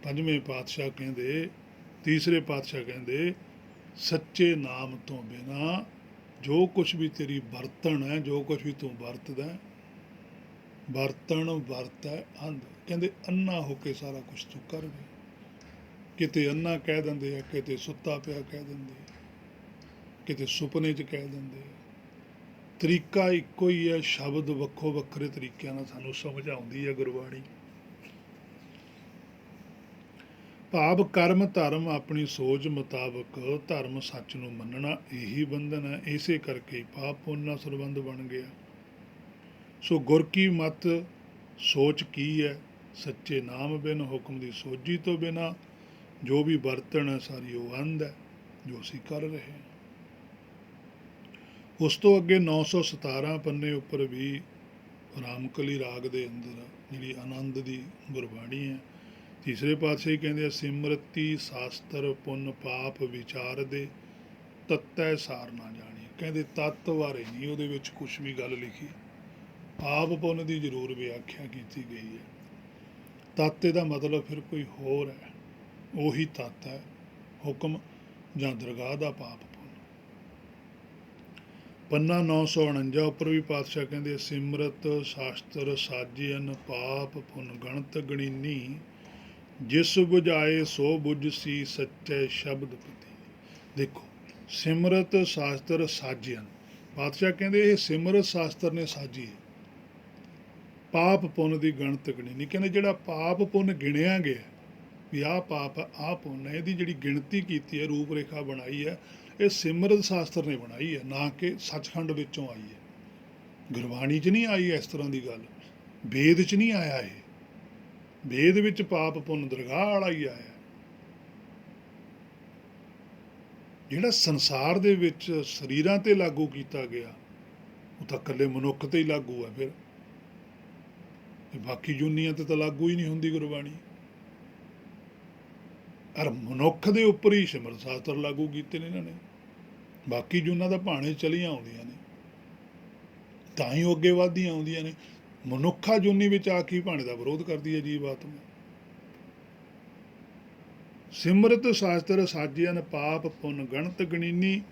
ਪੰਜਵੇਂ ਪਾਤਸ਼ਾਹ ਕਹਿੰਦੇ, ਤੀਸਰੇ ਪਾਤਸ਼ਾਹ ਕਹਿੰਦੇ ਸੱਚੇ ਨਾਮ ਤੋਂ ਬਿਨਾਂ ਜੋ ਕੁਛ ਵੀ ਤੇਰੀ ਵਰਤਣ ਹੈ, ਜੋ ਕੁਛ ਵੀ ਤੂੰ ਵਰਤਦਾ, ਵਰਤਣ ਵਰਤ ਹੈ ਅੰਧ। ਕਹਿੰਦੇ ਅੰਨਾ ਹੋ ਕੇ ਸਾਰਾ ਕੁਛ ਤੂੰ ਕਰ ਰਿਹਾ। ਕਿਤੇ ਅੰਨਾ ਕਹਿ ਦਿੰਦੇ ਆ, ਕਿਤੇ ਸੁੱਤਾ ਪਿਆ ਕਹਿ ਦਿੰਦੇ, ਕਿਤੇ ਸੁਪਨੇ 'ਚ ਕਹਿ ਦਿੰਦੇ। ਤਰੀਕਾ ਇੱਕੋ ਹੀ ਹੈ, ਸ਼ਬਦ ਵੱਖੋ ਵੱਖਰੇ ਤਰੀਕਿਆਂ ਨਾਲ ਸਾਨੂੰ ਸਮਝਾਉਂਦੀ ਹੈ ਗੁਰਬਾਣੀ। ਭਾਵ ਕਰਮ ਧਰਮ ਆਪਣੀ ਸੋਚ ਮੁਤਾਬਕ ਧਰਮ ਸੱਚ ਨੂੰ ਮੰਨਣਾ, ਇਹੀ ਬੰਧਨ ਹੈ। ਇਸੇ ਕਰਕੇ ਪਾਪ ਪੁੰਨ ਨਾਲ ਸੰਬੰਧ ਬਣ ਗਿਆ। ਸੋ ਗੁਰ ਕੀ ਮਤ ਸੋਚ ਕੀ ਹੈ? ਸੱਚੇ ਨਾਮ ਬਿਨ, ਹੁਕਮ ਦੀ ਸੋਝੀ ਤੋਂ ਬਿਨਾਂ ਜੋ ਵੀ ਵਰਤਣ ਹੈ ਸਾਰੀ ਉਹ ਅੰਧ ਹੈ, ਜੋ ਅਸੀਂ ਕਰ ਰਹੇ ਹਾਂ। ਉਸ ਤੋਂ ਅੱਗੇ 917 ਪੰਨੇ ਉੱਪਰ ਵੀ ਰਾਮਕਲੀ ਰਾਗ ਦੇ ਅੰਦਰ ਜਿਹੜੀ ਆਨੰਦ ਦੀ ਗੁਰਬਾਣੀ ਹੈ, ਤੀਸਰੇ ਪਾਤਸ਼ਾਹੀ ਕਹਿੰਦੇ ਆ, ਸਿਮਰਤੀ ਸ਼ਾਸਤਰ ਪੁੰਨ ਪਾਪ ਵਿਚਾਰ ਦੇ ਤੱਤੈ ਸਾਰ ਨਾ ਜਾਣੀ। ਕਹਿੰਦੇ ਤੱਤ ਬਾਰੇ ਨਹੀਂ ਉਹਦੇ ਵਿੱਚ ਕੁਝ ਵੀ ਗੱਲ ਲਿਖੀ, ਪਾਪ ਪੁੰਨ ਦੀ ਜ਼ਰੂਰ ਵਿਆਖਿਆ ਕੀਤੀ ਗਈ ਹੈ। ਤੱਤ ਇਹਦਾ ਮਤਲਬ ਫਿਰ ਕੋਈ ਹੋਰ ਹੈ, ਉਹੀ ਤੱਤ ਹੈ ਹੁਕਮ ਜਾਂ ਦਰਗਾਹ ਦਾ ਪਾਪ ਪੁੰਨ। ਪੰਨਾ 949 ਉੱਪਰ ਵੀ ਪਾਤਸ਼ਾਹ ਕਹਿੰਦੇ, ਸਿਮਰਤ ਸ਼ਾਸਤਰ ਸਾਜਿਅਨ ਪਾਪ ਪੁੰਨ ਗਣਤ ਗਣੀਨੀ, ਜਿਸ ਬੁਝਾਏ ਸੋ ਬੁਝ ਸੀ ਸੱਚੇ ਸ਼ਬਦ ਪਤੀ। ਦੇਖੋ, ਸਿਮਰਤ ਸ਼ਾਸਤਰ ਸਾਜਿਅਨ, ਪਾਤਸ਼ਾਹ ਕਹਿੰਦੇ ਇਹ ਸਿਮਰਤ ਸ਼ਾਸਤਰ ਨੇ ਸਾਜੀ ਹੈ। ਪਾਪ ਪੁੰਨ ਦੀ ਗਣਤ ਗਣੀਨੀ, ਕਹਿੰਦੇ ਜਿਹੜਾ ਪਾਪ ਪੁੰਨ ਗਿਣਿਆ ਗਿਆ ਵੀ ਆਹ ਪਾਪ ਆਹ ਪੁੰਨ ਹੈ, ਇਹਦੀ ਜਿਹੜੀ ਗਿਣਤੀ ਕੀਤੀ ਹੈ, ਰੂਪ ਰੇਖਾ ਬਣਾਈ ਹੈ, ਇਹ ਸਿਮਰਤ ਸ਼ਾਸਤਰ ਨੇ ਬਣਾਈ ਹੈ, ਨਾ ਕਿ ਸੱਚਖੰਡ ਵਿੱਚੋਂ ਆਈ ਹੈ। ਗੁਰਬਾਣੀ 'ਚ ਨਹੀਂ ਆਈ ਇਸ ਤਰ੍ਹਾਂ ਦੀ ਗੱਲ, ਵੇਦ 'ਚ ਨਹੀਂ ਆਇਆ ਇਹ। ਵੇਦ ਵਿੱਚ ਪਾਪ ਪੁੰਨ ਦਰਗਾਹ ਵਾਲਾ ਹੀ ਆਇਆ। ਜਿਹੜਾ ਸੰਸਾਰ ਦੇ ਵਿੱਚ ਸਰੀਰਾਂ ਤੇ ਲਾਗੂ ਕੀਤਾ ਗਿਆ ਉਹ ਤਾਂ ਇਕੱਲੇ ਮਨੁੱਖ ਤੇ ਹੀ ਲਾਗੂ ਹੈ, ਫਿਰ ਬਾਕੀ ਜੁਨੀਆਂ ਤੇ ਤਾਂ ਲਾਗੂ ਹੀ ਨਹੀਂ ਹੁੰਦੀ ਗੁਰਬਾਣੀ। ਅਰ ਮਨੁੱਖ ਦੇ ਉੱਪਰ ਹੀ ਸਿਮਰਤ ਸ਼ਾਸਤਰ ਲਾਗੂ ਕੀਤੇ ਨੇ ਇਹਨਾਂ ਨੇ, ਬਾਕੀ ਜੁਨਾਂ ਦਾ ਭਾਣੇ ਚਲੀਆਂ ਆਉਂਦੀਆਂ ਨੇ, ਤਾਂ ਹੀ ਉਹ ਅੱਗੇ ਵੱਧਦੀਆਂ ਆਉਂਦੀਆਂ ਨੇ। ਮਨੁੱਖਾ ਜੁਨੀ ਵਿੱਚ ਆ ਕੇ ਭਾਣੇ ਦਾ ਵਿਰੋਧ ਕਰਦੀ ਹੈ ਜੀਵ ਆਤਮਾ। ਸਿਮਰਤ ਸ਼ਾਸਤਰ ਸਾਜਿਅਨ ਪਾਪ ਪੁੰਨ ਗਣਤ ਗਣੀਨੀ,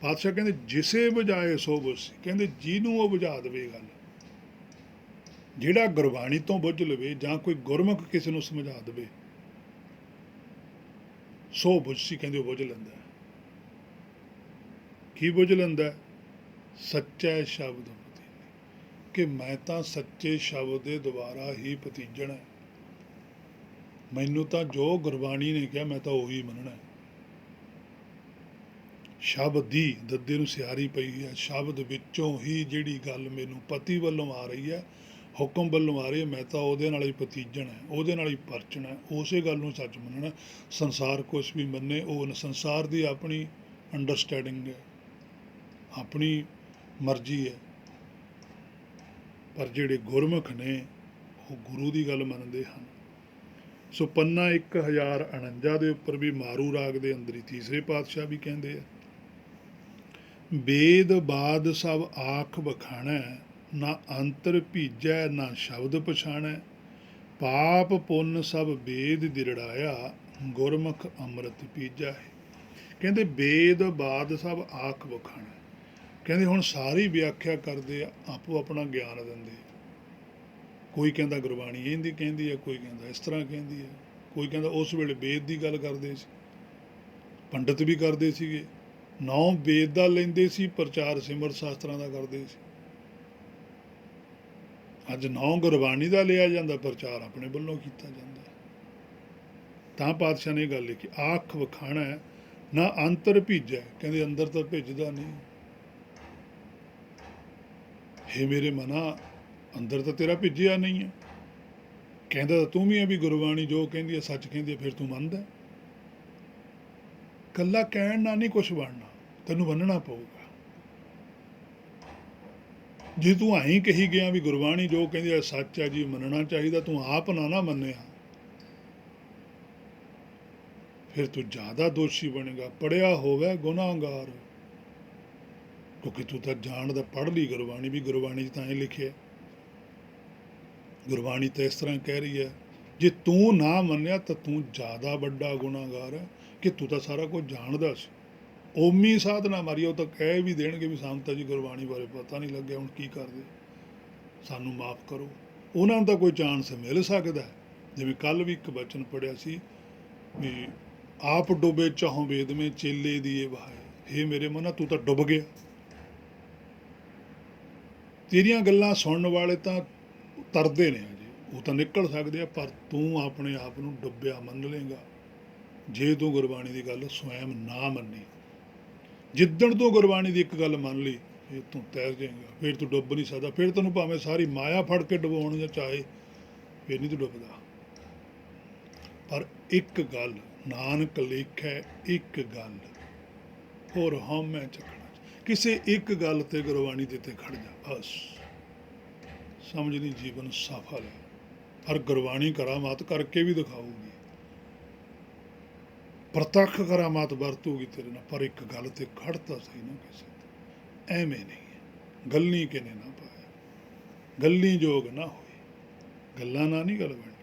ਪਾਤਸ਼ਾਹ ਕਹਿੰਦੇ ਜਿਸੇ ਬੁਝਾਏ ਸੋ ਬੁਝੀ, ਕਹਿੰਦੇ ਜਿਹਨੂੰ ਉਹ ਬੁਝਾ ਦੇਵੇ ਗੱਲ, ਜਿਹੜਾ ਗੁਰਬਾਣੀ ਤੋਂ ਬੁੱਝ ਲਵੇ ਜਾਂ ਕੋਈ ਗੁਰਮੁਖ ਕਿਸੇ ਨੂੰ ਸਮਝਾ ਦੇਵੇ, ਸੋ ਬੁਝੀ, ਕਹਿੰਦੇ ਉਹ ਬੁੱਝ ਲੈਂਦਾ। ਕੀ ਬੁੱਝ ਲੈਂਦਾ? ਸੱਚਾ ਸ਼ਬਦ ਪਤੀ, ਕਿ ਮੈਂ ਤਾਂ ਸੱਚੇ ਸ਼ਬਦ ਦੇ ਦੁਆਰਾ ਹੀ ਭਤੀਜਣਾ, ਮੈਨੂੰ ਤਾਂ ਜੋ ਗੁਰਬਾਣੀ ਨੇ ਕਿਹਾ ਮੈਂ ਤਾਂ ਉਹੀ ਮੰਨਣਾ। ਸ਼ਬਦ ਦੀ ਦੱਦੇ ਨੂੰ ਸਿਆਰੀ ਪਈ ਹੈ, ਸ਼ਬਦ ਵਿੱਚੋਂ ਹੀ ਜਿਹੜੀ ਗੱਲ ਮੈਨੂੰ ਪਤੀ ਵੱਲੋਂ ਆ ਰਹੀ ਹੈ, ਹੁਕਮ ਵੱਲੋਂ ਆ ਰਹੀ ਹੈ, ਮੈਂ ਤਾਂ ਉਹਦੇ ਨਾਲ ਹੀ ਭਤੀਜਣਾ, ਉਹਦੇ ਨਾਲ ਹੀ ਪਰਚਣਾ, ਉਸੇ ਗੱਲ ਨੂੰ ਸੱਚ ਮੰਨਣਾ। ਸੰਸਾਰ ਕੁਛ ਵੀ ਮੰਨੇ, ਉਹ ਸੰਸਾਰ ਦੀ ਆਪਣੀ ਅੰਡਰਸਟੈਂਡਿੰਗ ਹੈ, ਆਪਣੀ ਮਰਜ਼ੀ ਹੈ, ਪਰ ਜਿਹੜੇ ਗੁਰਮੁਖ ਨੇ ਉਹ ਗੁਰੂ ਦੀ ਗੱਲ ਮੰਨਦੇ ਹਨ। ਸੋ ਪੰਨਾ 1049 ਦੇ ਉੱਪਰ ਵੀ ਮਾਰੂ ਰਾਗ ਦੇ ਅੰਦਰ ਹੀ ਤੀਸਰੇ ਪਾਤਸ਼ਾਹ ਵੀ ਕਹਿੰਦੇ ਆ, ਵੇਦ ਬਾਦ ਸਭ ਆਖ ਬਖਾਣੈ, ਨਾ ਅੰਤਰ ਭੀਜੈ ਨਾ ਸ਼ਬਦ ਪਛਾਣੈ, ਪਾਪ ਪੁੰਨ ਸਭ ਵੇਦ ਦਿਰੜਾਇਆ, ਗੁਰਮੁਖ ਅੰਮ੍ਰਿਤ ਪੀਜੈ। ਕਹਿੰਦੇ ਵੇਦ ਬਾਦ ਸਭ ਆਖ ਬਖਾਣੈ, ਕਹਿੰਦੇ ਹੁਣ ਸਾਰੀ ਵਿਆਖਿਆ ਕਰਦੇ ਆ, ਆਪੋ ਆਪਣਾ ਗਿਆਨ ਦਿੰਦੇ। ਕੋਈ ਕਹਿੰਦਾ ਗੁਰਬਾਣੀ ਇਹਦੀ ਕਹਿੰਦੀ ਹੈ, ਕੋਈ ਕਹਿੰਦਾ ਇਸ ਤਰ੍ਹਾਂ ਕਹਿੰਦੀ ਹੈ, ਕੋਈ ਕਹਿੰਦਾ ਉਸ ਵੇਲੇ ਵੇਦ ਦੀ ਗੱਲ ਕਰਦੇ ਸੀ, ਪੰਡਤ ਵੀ ਕਰਦੇ ਸੀਗੇ, ਨੌ ਵੇਦ ਦਾ ਲੈਂਦੇ ਸੀ, ਪ੍ਰਚਾਰ ਸਿਮਰਤ ਸ਼ਾਸਤਰਾਂ ਦਾ ਕਰਦੇ ਸੀ। ਅੱਜ ਨੌ ਗੁਰਬਾਣੀ ਦਾ ਲਿਆ ਜਾਂਦਾ, ਪ੍ਰਚਾਰ ਆਪਣੇ ਵੱਲੋਂ ਕੀਤਾ ਜਾਂਦਾ। ਤਾਂ ਪਾਤਸ਼ਾਹ ਨੇ ਗੱਲ ਲਿਖੀ, ਆਖ ਵਖਾਣਾ ਨਾ ਅੰਤਰ ਭੀਜੈ, ਕਹਿੰਦੇ ਅੰਦਰ ਤਾਂ ਭੇਜਦਾ ਨਹੀਂ। ਹੇ ਮੇਰੇ ਮਨਾ, ਅੰਦਰ ਤਾਂ ਤੇਰਾ ਭੇਜਿਆ ਨਹੀਂ ਹੈ। ਕਹਿੰਦਾ ਤੂੰ ਵੀ ਹੈ ਵੀ ਗੁਰਬਾਣੀ ਜੋ ਕਹਿੰਦੀ ਹੈ ਸੱਚ ਕਹਿੰਦੀ ਹੈ, ਫਿਰ ਤੂੰ ਮੰਨਦਾ। ਇਕੱਲਾ ਕਹਿਣ ਨਾਲ ਨਹੀਂ ਕੁਛ ਬਣਨਾ, ਤੈਨੂੰ ਮੰਨਣਾ ਪਊਗਾ। ਜੇ ਤੂੰ ਐਂ ਕਹੀ ਗਿਆ ਵੀ ਗੁਰਬਾਣੀ ਜੋ ਕਹਿੰਦੀ ਹੈ ਸੱਚ ਹੈ ਜੀ, ਮੰਨਣਾ ਚਾਹੀਦਾ, ਤੂੰ ਆਪ ਨਾ ਮੰਨਿਆ, ਫਿਰ ਤੂੰ ਜ਼ਿਆਦਾ ਦੋਸ਼ੀ ਬਣੇਗਾ। ਪੜ੍ਹਿਆ ਹੋਵੇ ਗੁਨਾਹਗਾਰ, ਕਿਉਂਕਿ ਤੂੰ ਤਾਂ ਜਾਣਦਾ, ਪੜ੍ਹ ਲਈ ਗੁਰਬਾਣੀ ਵੀ, ਗੁਰਬਾਣੀ 'ਚ ਤਾਂ ਇਹ ਲਿਖਿਆ, ਗੁਰਬਾਣੀ ਤਾਂ ਇਸ ਤਰ੍ਹਾਂ ਕਹਿ ਰਹੀ ਹੈ। ਜੇ ਤੂੰ ਨਾ ਮੰਨਿਆ ਤਾਂ ਤੂੰ ਜ਼ਿਆਦਾ ਵੱਡਾ ਗੁਨਾਹਗਾਰ ਹੈ, ਕਿ ਤੂੰ ਤਾਂ ਸਾਰਾ ਕੁਝ ਜਾਣਦਾ ਸੀ। ਓਮੀ ਸਾਧਨਾ ਮਾਰੀ, ਉਹ ਤਾਂ ਕਹਿ ਵੀ ਦੇਣਗੇ ਵੀ ਸਾਨੂੰ ਤਾਂ ਜੀ ਗੁਰਬਾਣੀ ਬਾਰੇ ਪਤਾ ਨਹੀਂ ਲੱਗਿਆ, ਹੁਣ ਕੀ ਕਰਦੇ, ਸਾਨੂੰ ਮਾਫ ਕਰੋ। ਉਹਨਾਂ ਨੂੰ ਤਾਂ ਕੋਈ ਚਾਂਸ ਮਿਲ ਸਕਦਾ। ਜਿਵੇਂ ਕੱਲ੍ਹ ਵੀ ਇੱਕ ਬਚਨ ਪੜ੍ਹਿਆ ਸੀ ਵੀ ਆਪ ਡੁੱਬੇ ਚਾਹੋਂ ਵੇਦ ਮੇਂ ਚੇਲੇ ਦੀ ਇਹ ਵਹਾਏ, ਹੇ ਮੇਰੇ ਮਨਾ ਤੂੰ ਤਾਂ ਡੁੱਬ ਗਿਆ। ਤੇਰੀਆਂ ਗੱਲਾਂ ਸੁਣਨ ਵਾਲੇ ਤਾਂ ਤਰਦੇ ਨੇ ਅਜੇ, ਉਹ ਤਾਂ ਨਿਕਲ ਸਕਦੇ ਆ, ਪਰ ਤੂੰ ਆਪਣੇ ਆਪ ਨੂੰ ਡੁੱਬਿਆ ਮੰਨ ਲਏਗਾ ਜੇ ਤੂੰ ਗੁਰਬਾਣੀ ਦੀ ਗੱਲ ਸਵੈਮ ਨਾ ਮੰਨੀ। ਜਿੱਦਣ ਤੂੰ ਗੁਰਬਾਣੀ ਦੀ ਇੱਕ ਗੱਲ ਮੰਨ ਲਈ, ਫਿਰ ਤੂੰ ਤੈਰ ਜਾਏਗਾ, ਫਿਰ ਤੂੰ ਡੁੱਬ ਨਹੀਂ ਸਕਦਾ। ਫਿਰ ਤੈਨੂੰ ਭਾਵੇਂ ਸਾਰੀ ਮਾਇਆ ਫੜ ਕੇ ਡੁਬਾਉਣ ਜਾਂ ਚਾਹੇ, ਫਿਰ ਨਹੀਂ ਤੂੰ ਡੁੱਬਦਾ। ਪਰ ਇੱਕ ਗੱਲ ਨਾਨਕ ਲੇਖੈ, ਇੱਕ ਗੱਲ ਹੋਰ ਹਉਮੈ ਚੱਕਣਾ, ਕਿਸੇ ਇੱਕ ਗੱਲ ਤੇ ਗੁਰਬਾਣੀ ਦੇ ਤੇ ਖੜ ਜਾ, ਬਸ ਸਮਝ ਨਹੀਂ ਜੀਵਨ ਸਫਲ ਹੈ। ਪਰ ਗੁਰਬਾਣੀ ਕਰਾਮਾਤ ਕਰਕੇ ਵੀ ਦਿਖਾਊਗੀ, ਪ੍ਰਤੱਖ ਕਰਾਮਾਤ ਵਰਤੂਗੀ ਤੇਰੇ ਨਾਲ, ਪਰ ਇੱਕ ਗੱਲ ਤੇ ਖੜਤਾ ਸਹੀ ਨਾ ਕਿਸੇ ਤੇ। ਐਵੇਂ ਨਹੀਂ ਹੈ, ਗੱਲੀ ਕਿਨੇ ਨਾ ਪਾਇਆ, ਗੱਲੀ ਜੋਗ ਨਾ ਹੋਈ, ਗੱਲਾਂ ਨਾਲ ਨਹੀਂ ਗੱਲ ਬਣੀ।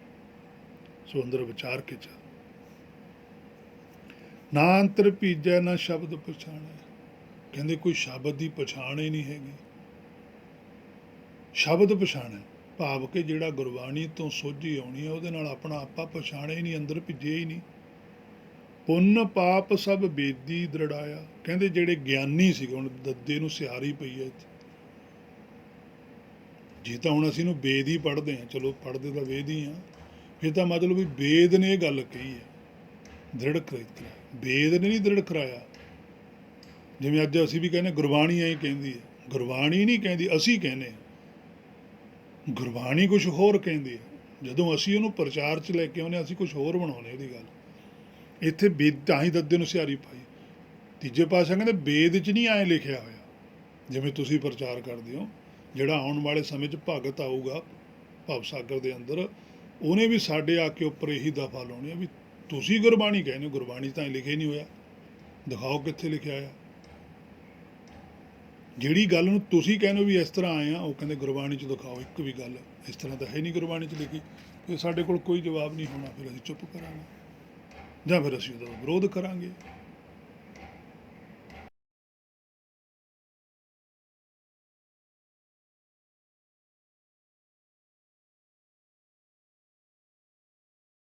ਸੋ ਅੰਦਰ ਵਿਚਾਰ ਕੇ ਚੱਲ। ਨਾ ਅੰਤਰ ਭੀਜੈ ਨਾ ਸ਼ਬਦ ਪਛਾਣੈ। ਕਹਿੰਦੇ ਕੋਈ ਸ਼ਬਦ ਦੀ ਪਛਾਣ ਹੀ ਨਹੀਂ ਹੈਗੀ। ਸ਼ਬਦ ਪਛਾਣੈ ਭਾਵ ਕਿ ਜਿਹੜਾ ਗੁਰਬਾਣੀ ਤੋਂ ਸੋਝੀ ਆਉਣੀ ਹੈ ਉਹਦੇ ਨਾਲ ਆਪਣਾ ਆਪਾ ਪਛਾਣਿਆ ਹੀ ਨਹੀਂ, ਅੰਦਰ ਭਿੱਜਿਆ ਹੀ ਨਹੀਂ। ਪੁੰਨ ਪਾਪ ਸਭ ਬੇਦੀ ਦ੍ਰਿੜਾਇਆ। ਕਹਿੰਦੇ ਜਿਹੜੇ ਗਿਆਨੀ ਸੀਗੇ, ਹੁਣ ਦੱਦੇ ਨੂੰ ਸਿਆਰੀ ਪਈ ਹੈ ਇੱਥੇ। ਜੇ ਤਾਂ ਹੁਣ ਅਸੀਂ ਨੂੰ ਵੇਦ ਹੀ ਪੜ੍ਹਦੇ ਹਾਂ, ਚਲੋ ਪੜ੍ਹਦੇ ਤਾਂ ਵੇਦ ਹੀ ਹਾਂ, ਫਿਰ ਤਾਂ ਮਤਲਬ ਵੀ ਵੇਦ ਨੇ ਇਹ ਗੱਲ ਕਹੀ ਹੈ, ਦ੍ਰਿੜ ਕਰਾਇਆ। ਵੇਦ ਨੇ ਨਹੀਂ ਦ੍ਰਿੜ ਕਰਾਇਆ। ਜਿਵੇਂ ਅੱਜ ਅਸੀਂ ਵੀ ਕਹਿੰਦੇ ਗੁਰਬਾਣੀ ਐਂ ਕਹਿੰਦੀ ਹੈ, ਗੁਰਬਾਣੀ ਨਹੀਂ ਕਹਿੰਦੀ, ਅਸੀਂ ਕਹਿੰਦੇ ਹਾਂ। ਗੁਰਬਾਣੀ ਕੁਛ ਹੋਰ ਕਹਿੰਦੀ ਹੈ, ਜਦੋਂ ਅਸੀਂ ਉਹਨੂੰ ਪ੍ਰਚਾਰ 'ਚ ਲੈ ਕੇ ਆਉਂਦੇ ਅਸੀਂ ਕੁਛ ਹੋਰ ਬਣਾਉਂਦੇ ਉਹਦੀ ਗੱਲ। ਇੱਥੇ ਵੇਦ ਤਾਂ ਹੀ ਦੱਦੇ ਨੂੰ ਸਿਆਰੀ ਪਾਈ। ਤੀਜੇ ਪਾਤਸ਼ਾਹ ਕਹਿੰਦੇ ਵੇਦ 'ਚ ਨਹੀਂ ਐਂ ਲਿਖਿਆ ਹੋਇਆ ਜਿਵੇਂ ਤੁਸੀਂ ਪ੍ਰਚਾਰ ਕਰਦੇ ਹੋ। ਜਿਹੜਾ ਆਉਣ ਵਾਲੇ ਸਮੇਂ 'ਚ ਭਗਤ ਆਊਗਾ ਭਵ ਸਾਗਰ ਦੇ ਅੰਦਰ, ਉਹਨੇ ਵੀ ਸਾਡੇ ਆ ਕੇ ਉੱਪਰ ਇਹੀ ਦਫਾ ਲਾਉਣੀ ਆ ਵੀ ਤੁਸੀਂ ਗੁਰਬਾਣੀ ਕਹਿੰਦੇ ਹੋ, ਗੁਰਬਾਣੀ 'ਚ ਤਾਂ ਲਿਖਿਆ ਨਹੀਂ ਹੋਇਆ, ਦਿਖਾਓ ਕਿੱਥੇ ਲਿਖਿਆ ਆ। ਜਿਹੜੀ ਗੱਲ ਨੂੰ ਤੁਸੀਂ ਕਹਿੰਦੇ ਹੋ ਵੀ ਇਸ ਤਰ੍ਹਾਂ ਆਏ ਆ, ਉਹ ਕਹਿੰਦੇ ਗੁਰਬਾਣੀ 'ਚ ਦਿਖਾਓ ਇੱਕ ਵੀ ਗੱਲ ਇਸ ਤਰ੍ਹਾਂ ਤਾਂ ਹੈ ਨਹੀਂ ਗੁਰਬਾਣੀ 'ਚ ਲਿਖੀ। ਫਿਰ ਸਾਡੇ ਕੋਲ ਕੋਈ ਜਵਾਬ ਨਹੀਂ ਹੋਣਾ, ਫਿਰ ਅਸੀਂ ਚੁੱਪ ਕਰਾਂਗੇ ਜਾਂ ਫਿਰ ਅਸੀਂ ਉਹਦਾ ਵਿਰੋਧ ਕਰਾਂਗੇ।